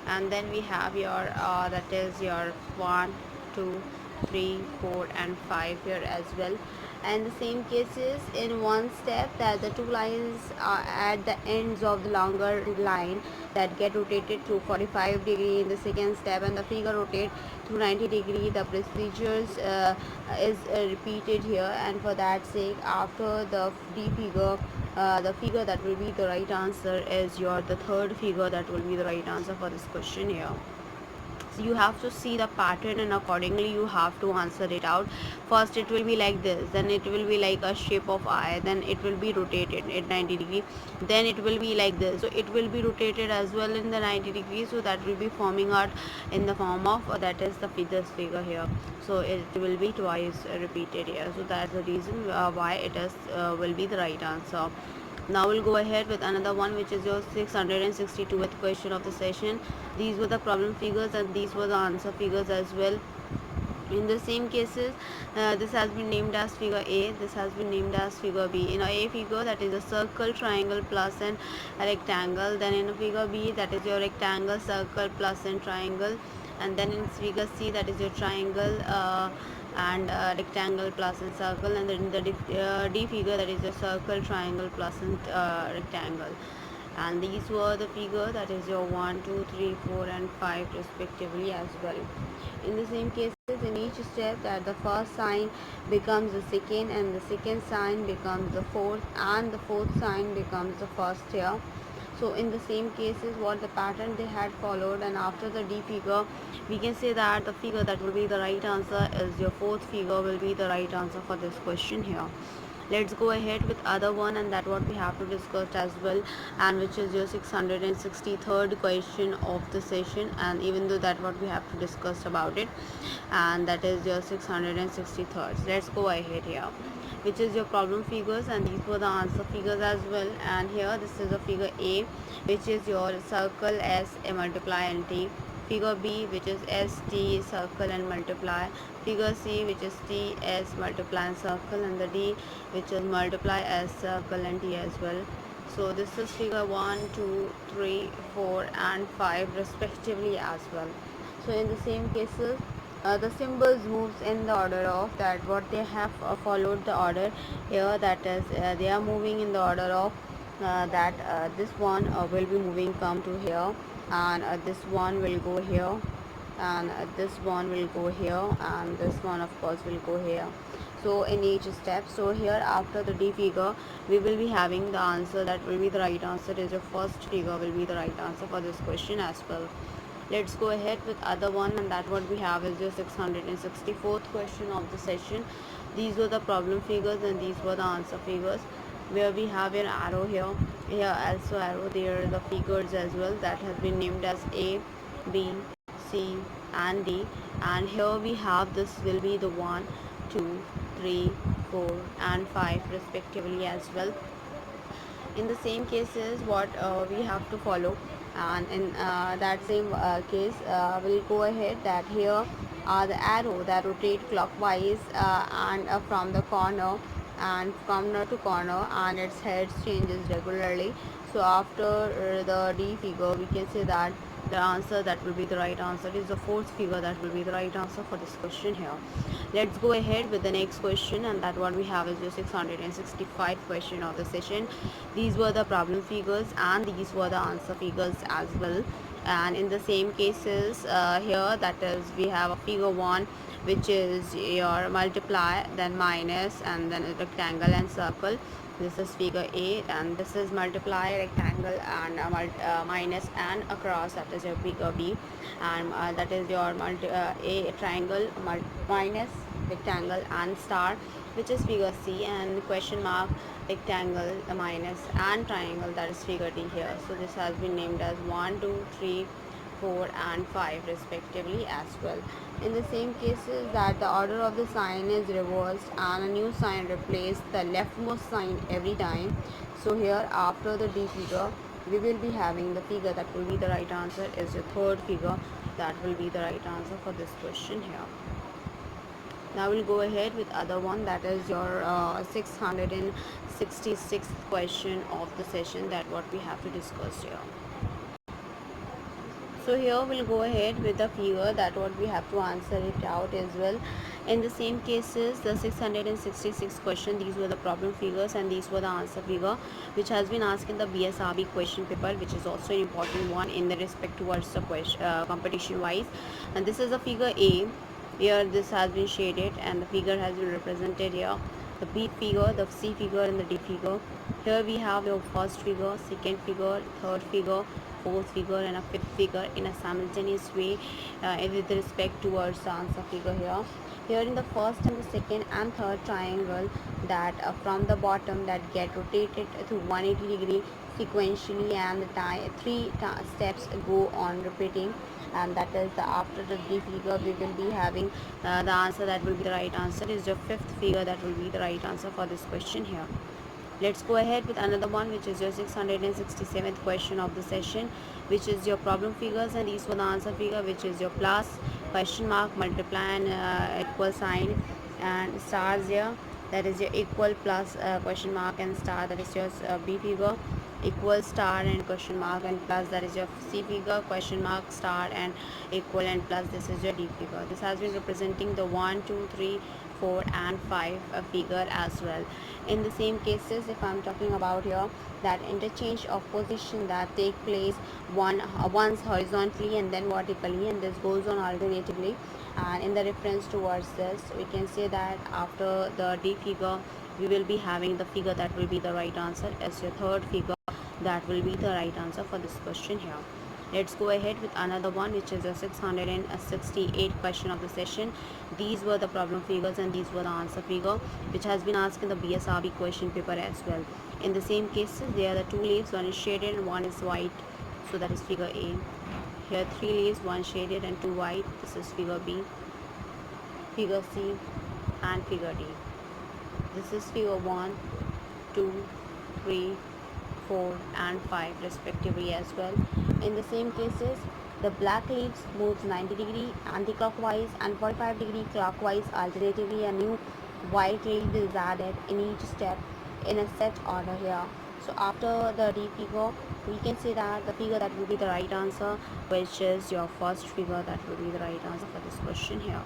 [SPEAKER 1] and then we have your that is your 1, 2, 3, 4 and 5 here as well. And the same cases in one step, that the two lines are at the ends of the longer line that get rotated through 45 degree in the second step, and the figure rotate through 90 degree. The procedures is repeated here, and for that sake, after the D figure, the figure that will be the right answer is your the third figure that will be the right answer for this question here. So you have to see the pattern, and accordingly you have to answer it out. First it will be like this, then it will be like a shape of eye, then it will be rotated at 90 degree, then it will be like this, so it will be rotated as well in the 90 degrees. So that will be forming out in the form of that is the this figure here. So it will be twice repeated here. So that's the reason why it is will be the right answer. Now we'll go ahead with another one, which is your 662th question of the session. These were the problem figures, and these were the answer figures as well. In the same cases, this has been named as figure A, this has been named as figure B. In a figure, that is a circle, triangle plus an a rectangle. Then in a figure B, that is your rectangle, circle plus and triangle. And then in figure C, that is your triangle and rectangle plus and circle. And then in the D figure, that is your circle, triangle plus and rectangle. And these were the figure, that is your 1, 2, 3, 4 and 5 respectively as well. In the same cases, in each step, that the first sign becomes the second, and the second sign becomes the fourth, and the fourth sign becomes the first here. So in the same cases, what the pattern they had followed, and after the D figure, we can say that the figure that will be the right answer is your fourth figure will be the right answer for this question here. Let's go ahead with other one, and that what we have to discuss as well, and which is your 663rd question of the session. And even though that what we have to discuss about it, and that is your 663rd. Let's go ahead here, which is your problem figures, and these were the answer figures as well. And here this is a figure A, which is your circle S a multiply and T. Figure B, which is S T circle and multiply. Figure C, which is T S multiply and circle, and the D, which is multiply S circle and T as well. So this is figure 1, 2, 3, 4 and 5 respectively as well. So in the same cases, the symbols moves in the order of that what they have followed the order here, that is they are moving in the order of that this one will be moving come to here, and this one will go here, and this one will go here, and this one of course will go here. So in each step, so here after the D figure, we will be having the answer that will be the right answer is your first figure will be the right answer for this question as well. Let's go ahead with other one, and that what we have is your 664th question of the session. These were the problem figures, and these were the answer figures, where we have an arrow here, here also arrow, there are the figures as well that has been named as A, B, C and D. And here we have this will be the 1, 2, 3, 4 and 5 respectively as well. In the same cases, what we have to follow, and in that same case, we'll go ahead that here are the arrow that rotate clockwise and from the corner and corner to corner, and its heads changes regularly. So after the D figure, we can say that the answer that will be the right answer is the fourth figure that will be the right answer for this question here. Let's go ahead with the next question, and that one we have is the 665 question of the session. These were the problem figures, and these were the answer figures as well. And in the same cases, here that is we have a figure 1, which is your multiply, then minus, and then a rectangle and circle. This is figure A, and this is multiply, rectangle and minus and across, that is your figure B. And that is your A triangle, minus, rectangle and star, which is figure C. And question mark, rectangle, minus and triangle, that is figure D here. So this has been named as 1, 2, 3, 4 and 5 respectively as well. In the same cases that the order of the sign is reversed and a new sign replaces the leftmost sign every time. So here after the D figure we will be having the figure that will be the right answer is the third figure that will be the right answer for this question here. Now we'll go ahead with other one, that is your 666th question of the session, that what we have to discuss here. So here we'll go ahead with the figure that what we have to answer it out as well. In the same cases, the 666 question, these were the problem figures and these were the answer figure, which has been asked in the BSRB question paper, which is also an important one in the respect towards the question competition wise. And this is the figure A. Here this has been shaded and the figure has been represented here. The B figure, the C figure and the D figure. Here we have your first figure, second figure, third figure, fourth figure and a fifth figure in a simultaneous way with respect towards the answer figure here. Here in the first and the second and third triangle, that from the bottom that get rotated to 180 degree sequentially, and the three steps go on repeating, and that is the after the D figure we will be having the answer that will be the right answer is the fifth figure that will be the right answer for this question here. Let's go ahead with another one, which is your 667th question of the session, which is your problem figures and these were the answer figure, which is your plus, question mark, multiply and equal sign and stars here, that is your equal plus question mark and star, that is your B figure, equal star and question mark and plus, that is your C figure, question mark star and equal and plus, this is your D figure. This has been representing the 1 2 3 4 and 5 figure as well. In the same cases, if I'm talking about here, that interchange of position that take place once horizontally and then vertically, and this goes on alternatively, and in the reference towards this we can say that after the D figure we will be having the figure that will be the right answer as your third figure that will be the right answer for this question here. Let's go ahead with another one, which is a 668 question of the session. These were the problem figures and these were the answer figure, which has been asked in the BSRB question paper as well. In the same cases, there are the two leaves, one is shaded and one is white, so that is figure A. Here three leaves, one shaded and two white, this is figure B, figure C and figure D. This is figure 1, 2, 3, 4 and 5 respectively as well. In the same cases, the black leaves moves 90 degree anti-clockwise and 45 degree clockwise alternatively. A new white leaf is added in each step in a set order here. So after the D figure, we can say that the figure that will be the right answer, which is your first figure, that will be the right answer for this question here.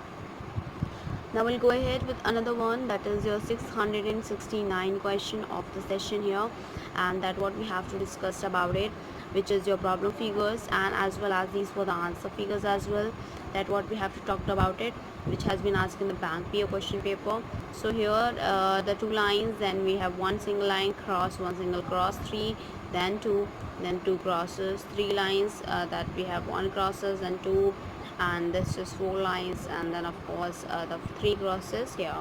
[SPEAKER 1] Now we'll go ahead with another one, that is your 669 question of the session here, and that what we have to discuss about it, which is your problem figures and as well as these were the answer figures as well, that what we have to talk about it, which has been asked in the bank PO question paper. So here the two lines, then we have one single line cross, one single cross, three, then two crosses, three lines that we have one crosses and two, and this is four lines, and then of course the three crosses here.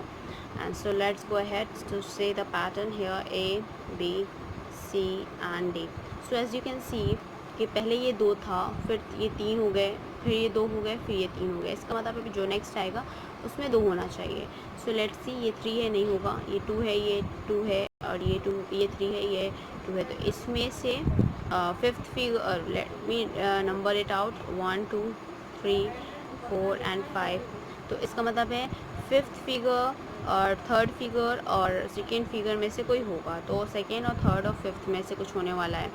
[SPEAKER 1] And so let's go ahead to say the pattern here, A, B, C and D. So as you can see कि पहले ये दो था, फिर ये तीन हो गए, फिर ये दो हो गए, फिर ये तीन हो गए, इसका मतलब है जो नेक्स्ट आएगा उसमें दो होना चाहिए. सो लेट्स सी, ये थ्री है, नहीं होगा, ये टू है, ये टू है और ये टू, ये थ्री है, ये टू है, तो इसमें से fifth figure, let me number it out, 1 2 3 4 and 5. तो इसका मतलब है फिफ्थ फिगर और थर्ड फिगर और सेकेंड फिगर में से कोई होगा, तो सेकेंड और थर्ड और फिफ्थ में से कुछ होने वाला है.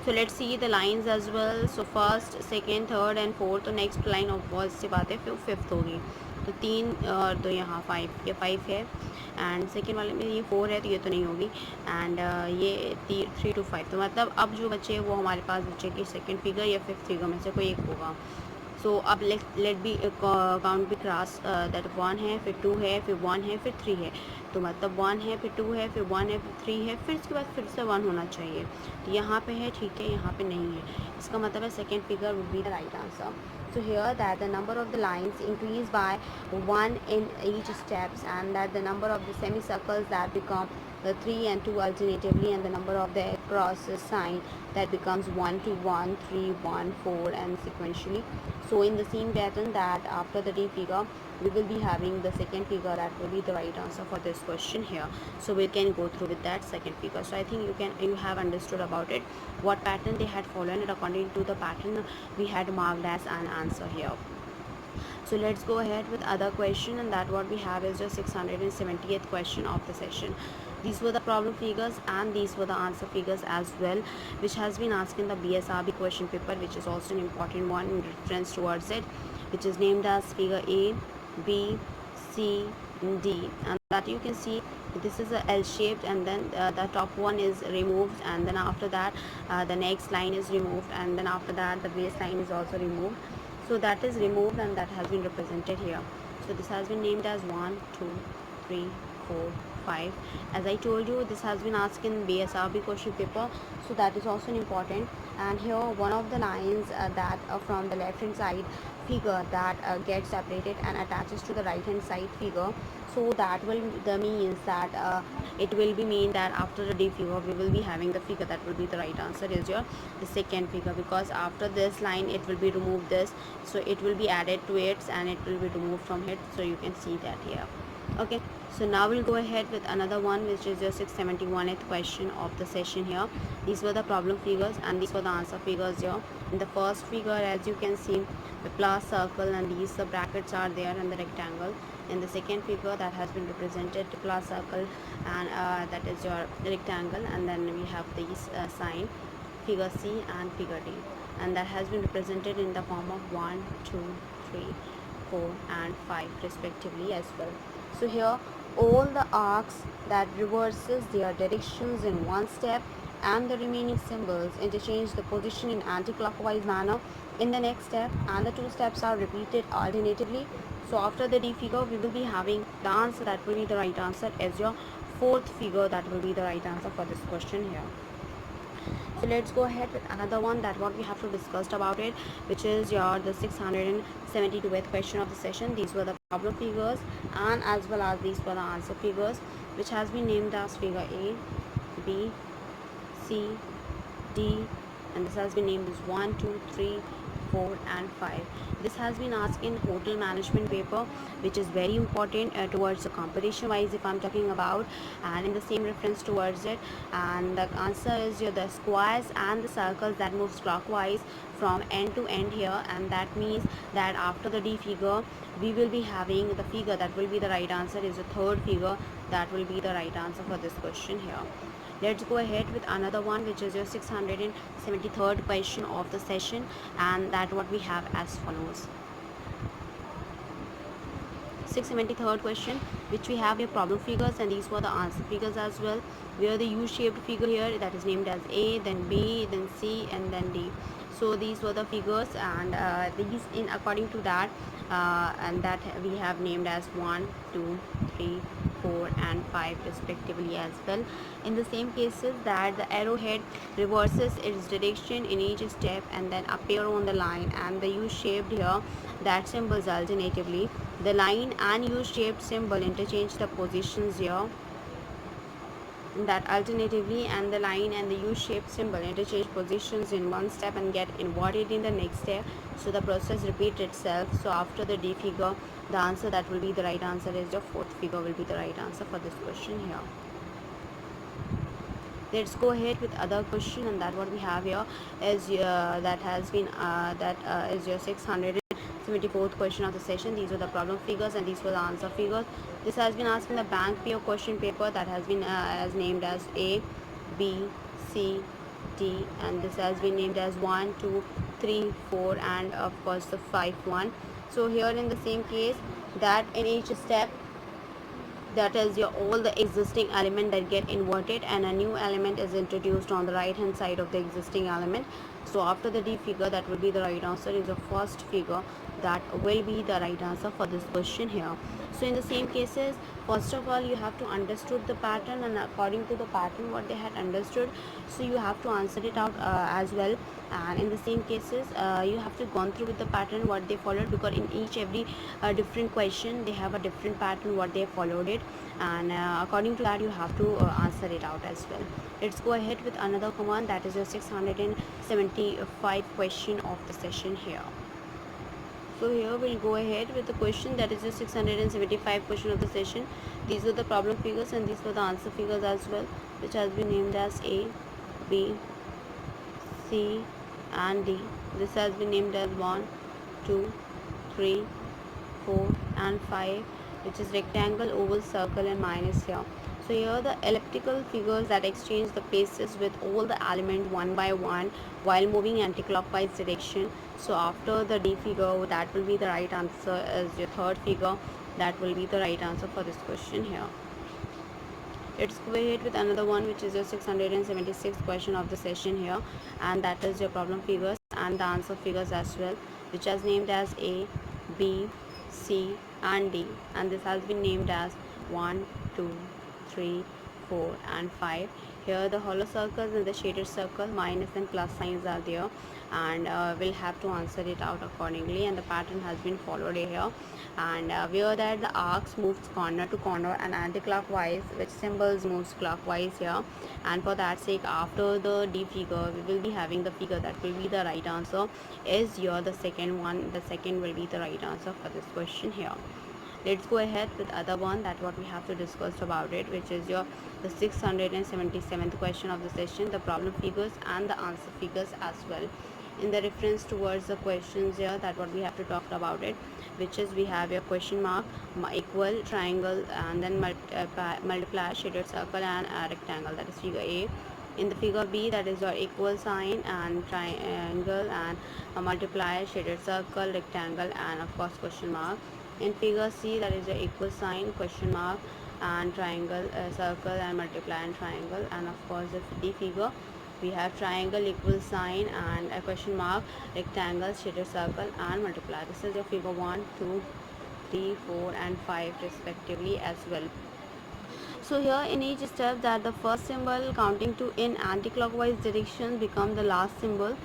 [SPEAKER 1] So let's see the lines as well. So first, second, third and fourth, तो नेक्स्ट लाइन ऑफ बहुत सी बात है, फिर फिफ्थ होगी, तो तीन और दो यहाँ फाइव, ये फाइव है, एंड सेकेंड वाले में ये फोर है, तो ये तो नहीं होगी, एंड ये 3 to 5, तो मतलब अब जो बचे वो हमारे पास बचे कि सेकेंड फिगर या फिफ्थ फिगर में से कोई एक होगा. सो अब let b count b cross, that 1 है, फिर 2 है, फिर 1 है, फिर 3 है, तो मतलब 1 है, फिर 2 है, फिर 1 है, फिर 3 है, फिर इसके बाद फिर से 1 होना चाहिए। तो यहाँ पे है, ठीक है, यहाँ पे नहीं है, इसका मतलब है second figure would be the right answer. So here that the number of the lines increase by 1 in each steps, and that the number of the semicircles that become the 3 and 2 alternatively, and the number of the cross sign that becomes 1 to 1, 3, 1, 4 and sequentially. So in the same pattern that after the D figure we will be having the second figure that will be the right answer for this question here. So we can go through with that second figure. So I think you have understood about it, what pattern they had followed, and according to the pattern we had marked as an answer here. So let's go ahead with other question, and that what we have is the 670th question of the session. These were the problem figures and these were the answer figures as well, which has been asked in the BSRB question paper, which is also an important one in reference towards it, which is named as figure A, B, C, D, and that you can see this is a L shaped, and then the top one is removed, and then after that the next line is removed, and then after that the base line is also removed. So that is removed and that has been represented here. So this has been named as 1, 2, 3, 4, 5. As I told you, this has been asked in BSRB question paper, so that is also important. And here one of the lines that from the left hand side figure that gets separated and attaches to the right hand side figure. So that will the means that it will be mean that after the D figure we will be having the figure that will be the right answer is your the second figure, because after this line it will be removed this, so it will be added to it and it will be removed from it. So you can see that here. Okay, so now we'll go ahead with another one, which is your 671th question of the session here. These were the problem figures and these were the answer figures here. In the first figure, as you can see, the plus, circle, and these the brackets are there, and the rectangle. In the second figure, that has been represented plus, circle, and that is your rectangle, and then we have these sign, figure C and figure D, and that has been represented in the form of 1, 2, 3, 4 and 5 respectively as well. So here all the arcs that reverses their directions in one step and the remaining symbols interchange the position in anti-clockwise manner in the next step, and the two steps are repeated alternatively. So after the D figure we will be having the answer that will be the right answer as your fourth figure that will be the right answer for this question here. So let's go ahead with another one that what we have to discuss about it, which is your the 672th question of the session. These were the problem figures and as well as these were the answer figures, which has been named as figure A, B, C, D, and this has been named as 1, 2, 3, 4 and 5. This has been asked in hotel management paper, which is very important towards the competition wise if I'm talking about, and in the same reference towards it. And the answer is the squares and the circles that moves clockwise from end to end here, and that means that after the D figure we will be having the figure that will be the right answer is the third figure that will be the right answer for this question here. Let's go ahead with another one, which is your 673rd question of the session, and that what we have as follows. 673rd question, which we have your problem figures and these were the answer figures as well. Where the U-shaped figure here that is named as A, then B, then C, and then D. So these were the figures, and these in according to that, and that we have named as 1, 2, 3, 4 and 5 respectively as well. In the same cases that the arrowhead reverses its direction in each step and then appear on the line, and the U-shaped here that symbols alternatively. The line and U-shaped symbol interchange the positions here that alternatively, and the line and the U-shaped symbol interchange positions in one step and get inverted in the next step. So the process repeats itself. So after the D figure, the answer that will be the right answer is your fourth figure will be the right answer for this question here. Let's go ahead with other question, and that what we have here is that has been is your 674th question of the session. These were the problem figures and these were the answer figures. This has been asked in the bank PO question paper that has been as named as A, B, C, D, and this has been named as 1, 2, 3, 4 and of course the 5 one. So here in the same case that in each step, that is your all the existing element that get inverted and a new element is introduced on the right hand side of the existing element. So after the D figure, that will be the right answer is the first figure that will be the right answer for this question here. So in the same cases, first of all you have to understood the pattern, and according to the pattern what they had understood, so you have to answer it out as well. And in the same cases you have to gone through with the pattern what they followed, because in each every different question they have a different pattern what they followed it, and according to that you have to answer it out as well. Let's go ahead with another command, that is your 675 question of the session here. So here we'll go ahead with the question, that is the 675 question of the session. These were the problem figures and these were the answer figures as well, which has been named as A, B, C and D. This has been named as 1, 2, 3, 4 and 5, which is rectangle, oval, circle and minus here. So here the elliptical figures that exchange the places with all the element one by one while moving anti-clockwise direction. So after the D figure, that will be the right answer as your third figure. That will be the right answer for this question here. Let's go ahead with another one, which is your 676th question of the session here, and that is your problem figures and the answer figures as well, which is named as A, B, C and D, and this has been named as 1, 2, 3, 4 and 5. Here the hollow circles and the shaded circle, minus and plus signs are there, and we'll have to answer it out accordingly, and the pattern has been followed here. And where that the arcs moves corner to corner and anti-clockwise, which symbols moves clockwise here, and for that sake after the D figure we will be having the figure that will be the right answer is your the second one. The second will be the right answer for this question here. Let's go ahead with other one, that what we have to discuss about it, which is your the 677th question of the session, the problem figures and the answer figures as well. In the reference towards the questions here, that what we have to talk about it, which is we have your question mark, equal, triangle and then multiply, shaded circle and a rectangle, that is figure A. In the figure B, that is your equal sign and triangle and a multiply, shaded circle, rectangle and of course question mark. In figure C, that is your equal sign, question mark and triangle, circle and multiply and triangle, and of course the D figure we have triangle, equal sign and a question mark, rectangle, shaded circle and multiply. This is your figure 1, 2, 3, 4 and 5 respectively as well. So here in each step, that the first symbol counting to in anti-clockwise direction become the last symbol.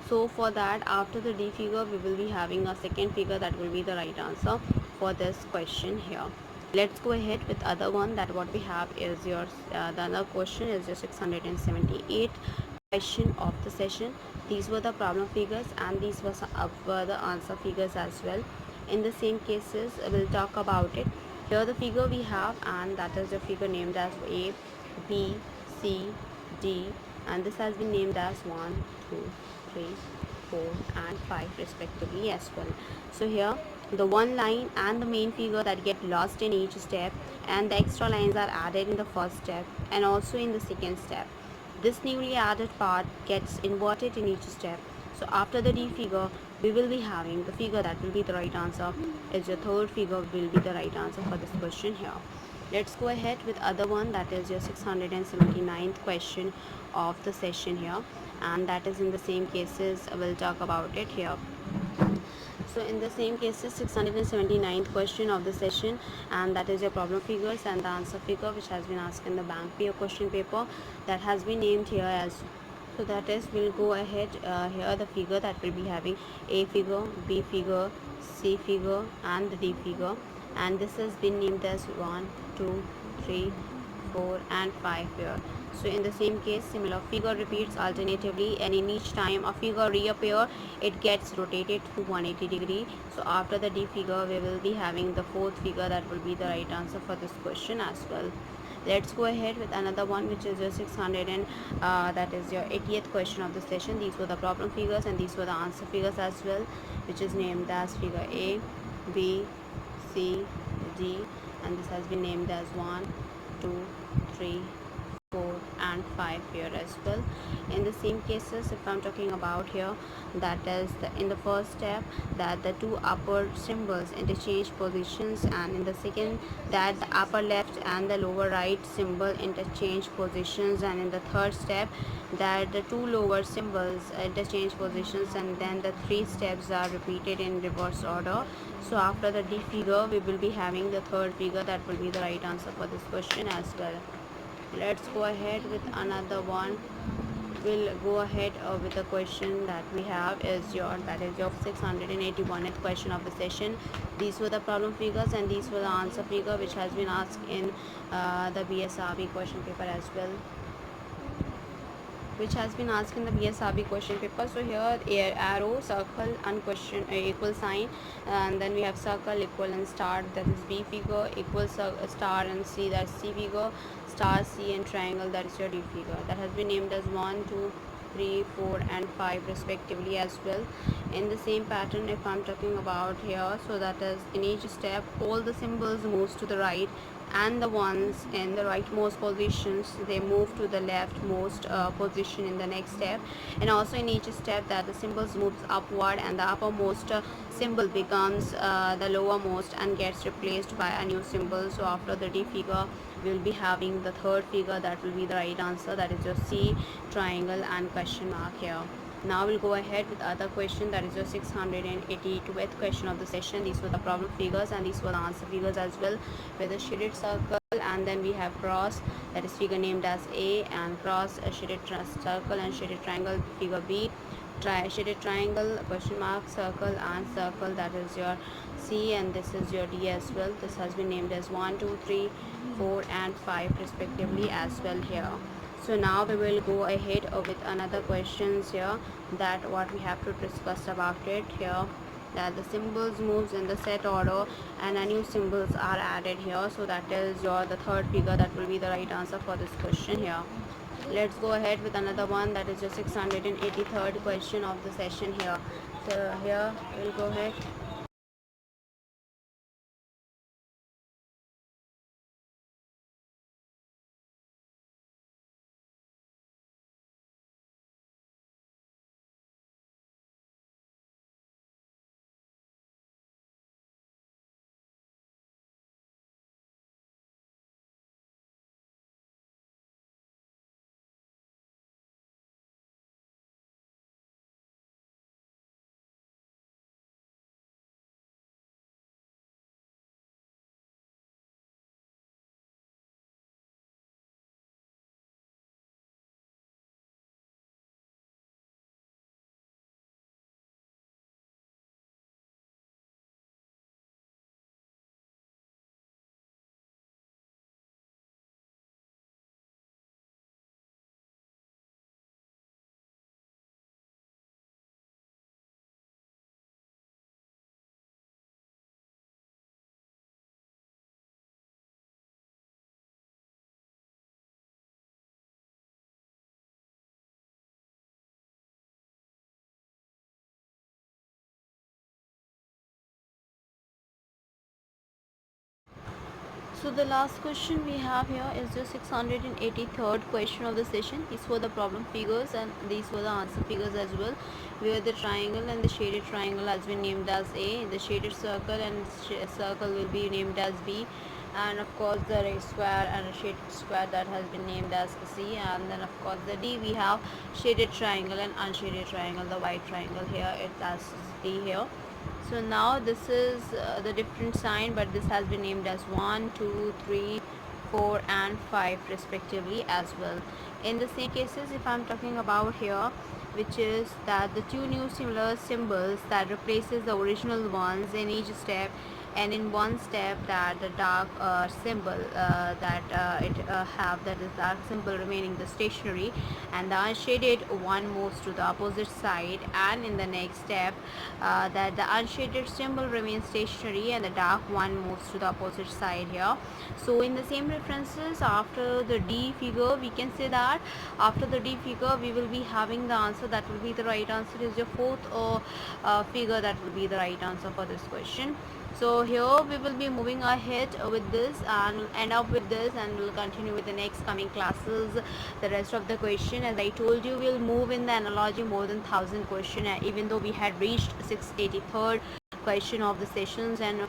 [SPEAKER 1] So for that, after the D figure we will be having a second figure that will be the right answer for this question here. Let's go ahead with other one, that what we have is your the other question is your 678 question of the session. These were the problem figures and these were the answer figures as well. In the same cases we'll talk about it. Here the figure we have, and that is the figure named as A, B, C, D, and this has been named as 1, 2, 3, 4 and 5 respectively as well. So here the one line and the main figure that get lost in each step, and the extra lines are added in the first step and also in the second step. This newly added part gets inverted in each step. So after the D figure, we will be having the figure that will be the right answer is your third figure will be the right answer for this question here. Let's go ahead with other one, that is your 679th question of the session here, and that is in the same cases we'll talk about it here. So in the same cases 679th question of the session, and that is your problem figures and the answer figure, which has been asked in the bank PO question paper, that has been named here as. So that is, we'll go ahead here the figure that will be having A figure, B figure, C figure and the D figure, and this has been named as 1, 2, 3, 4 and 5 here. So in the same case, similar figure repeats alternatively, and in each time a figure reappear, it gets rotated to 180 degree. So after the D figure, we will be having the fourth figure that will be the right answer for this question as well. Let's go ahead with another one, which is your 600 and that is your 80th question of the session. These were the problem figures and these were the answer figures as well, which is named as figure A, B, C, D, and this has been named as 1, 2, 3, 4 and 5 here as well. In the same cases, if I'm talking about here, that is in the first step, that the two upper symbols interchange positions, and in the second, that the upper left and the lower right symbol interchange positions, and in the third step, that the two lower symbols interchange positions, and then the three steps are repeated in reverse order. So after the D figure, we will be having the third figure, that will be the right answer for this question as well. Let's go ahead with another one. We'll go ahead with the question that we have is your, that is your 681th question of the session. These were the problem figures and these were the answer figure which has been asked in the BSRB question paper as well, which has been asked in the BSRB question paper. So here arrow, circle and question equal sign, and then we have circle, equal and star, that is B figure, equal star and C, that's C figure, star, C and triangle, that is your D figure. That has been named as 1, 2, 3, 4 and 5 respectively as well. In the same pattern, if I'm talking about here, so that is in each step all the symbols moves to the right, and the ones in the rightmost positions, they move to the leftmost position in the next step. And also in each step, that the symbols moves upward, and the uppermost symbol becomes the lowermost and gets replaced by a new symbol. So after the D figure, we will be having the third figure, that will be the right answer, that is your C, triangle and question mark here. Now we'll go ahead with other question, that is your 682th question of the session. These were the problem figures and these were the answer figures as well, with a shaded circle, and then we have cross, that is figure named as A, and cross, a shaded circle and shaded triangle, figure B, shaded triangle, question mark, circle and circle, that is your C, and this is your D as well. This has been named as 1, 2, 3, 4 and 5 respectively as well here. So now we will go ahead with another questions here, that what we have to discuss about it here, that the symbols moves in the set order and a new symbols are added here. So that is your the third figure, that will be the right answer for this question here. Let's go ahead with another one, that is your 683rd question of the session here. So here we'll go ahead. So the last question we have here is the 683rd question of the session. These were the problem figures and these were the answer figures as well, where the triangle and the shaded triangle has been named as A, the shaded circle and circle will be named as B, and of course the red square and a shaded square, that has been named as C, and then of course the D, we have shaded triangle and unshaded triangle, the white triangle here, it has D here. So now this is the different sign, but this has been named as 1, 2, 3, 4 and 5 respectively as well. In the same cases, if I'm talking about here, which is that the two new similar symbols that replaces the original ones in each step, and in one step that the dark symbol that it have, that is dark symbol remaining the stationary, and the unshaded one moves to the opposite side, and in the next step that the unshaded symbol remains stationary and the dark one moves to the opposite side here. So in the same references, after the D figure, we can say that after the D figure we will be having the answer, that will be the right answer is your fourth figure, that will be the right answer for this question. So here we will be moving ahead with this and we'll end up with this, and we'll continue with the next coming classes the rest of the question. As I told you, we'll move in the analogy more than 1000 question, even though we had reached 683rd question of the sessions, and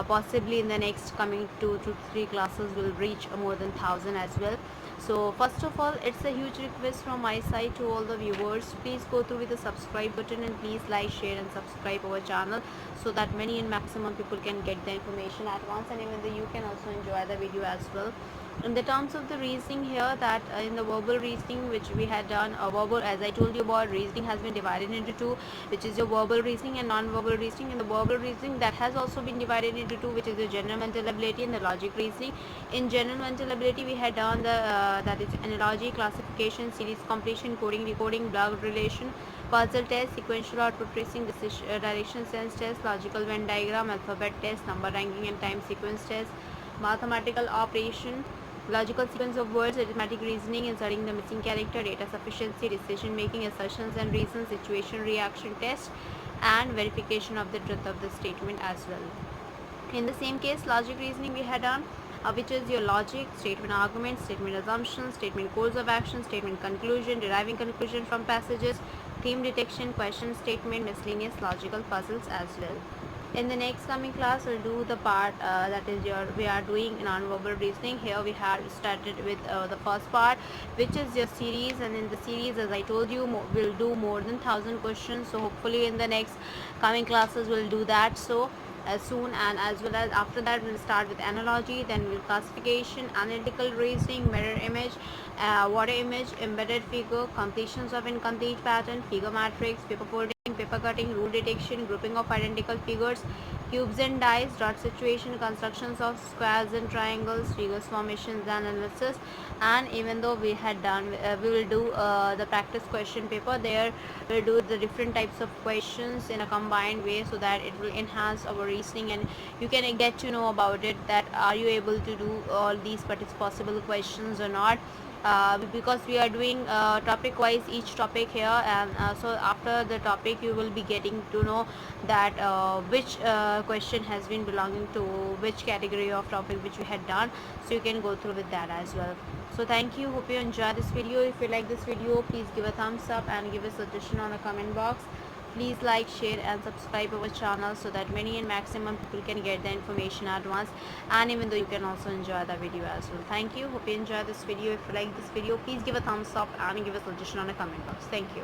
[SPEAKER 1] possibly in the next coming 2 to 3 classes will reach more than 1000 as well. So first of all, it's a huge request from my side to all the viewers, please go through with the subscribe button and please like, share and subscribe our channel, so that many and maximum people can get the information at once, and even though you can also enjoy the video as well. In the terms of the reasoning here, that in the verbal reasoning which we had done, verbal, as I told you about, reasoning has been divided into two, which is your verbal reasoning and non-verbal reasoning. In the verbal reasoning, that has also been divided into two, which is the general mental ability and the logic reasoning. In general mental ability, we had done the that is analogy, classification, series completion, coding, decoding, block relation, puzzle test, sequential output tracing, direction sense test, logical Venn diagram, alphabet test, number ranking and time sequence test, mathematical operation, logical sequence of words, arithmetic reasoning, inserting the missing character, data sufficiency, decision making, assertions and reasons, situation reaction test, and verification of the truth of the statement as well. In the same case, logic reasoning we had done, which is your logic, statement argument, statement assumption, statement course of action, statement conclusion, deriving conclusion from passages, theme detection, question statement, miscellaneous logical puzzles as well. In the next coming class, we'll do the part that is your we are doing non-verbal reasoning. Here we have started with the first part, which is your series, and in the series, as I told you, we'll do more than 1000 questions. So hopefully in the next coming classes we'll do that. So as soon, and as well as after that we'll start with analogy, then we'll classification, analytical reasoning, mirror image, water image, embedded figure, completions of incomplete pattern, figure matrix, paper folding, paper cutting, rule detection, grouping of identical figures, cubes and dice, dot situation, constructions of squares and triangles, figures formations and analysis. And even though we had done, we will do the practice question paper. There we'll do the different types of questions in a combined way, so that it will enhance our reasoning and you can get to know about it, that are you able to do all these possible questions or not. Because we are doing topic wise each topic here, and so after the topic you will be getting to know that which question has been belonging to which category of topic which we had done, so you can go through with that as well. So thank you, hope you enjoy this video. If you like this video, please give a thumbs up and give a suggestion on the comment box. Please like, share and subscribe our channel, so that many and maximum people can get the information at once, and even though you can also enjoy the video as well. Thank you, hope you enjoy this video. If you like this video, please give a thumbs up and give a suggestion on the comment box. Thank you.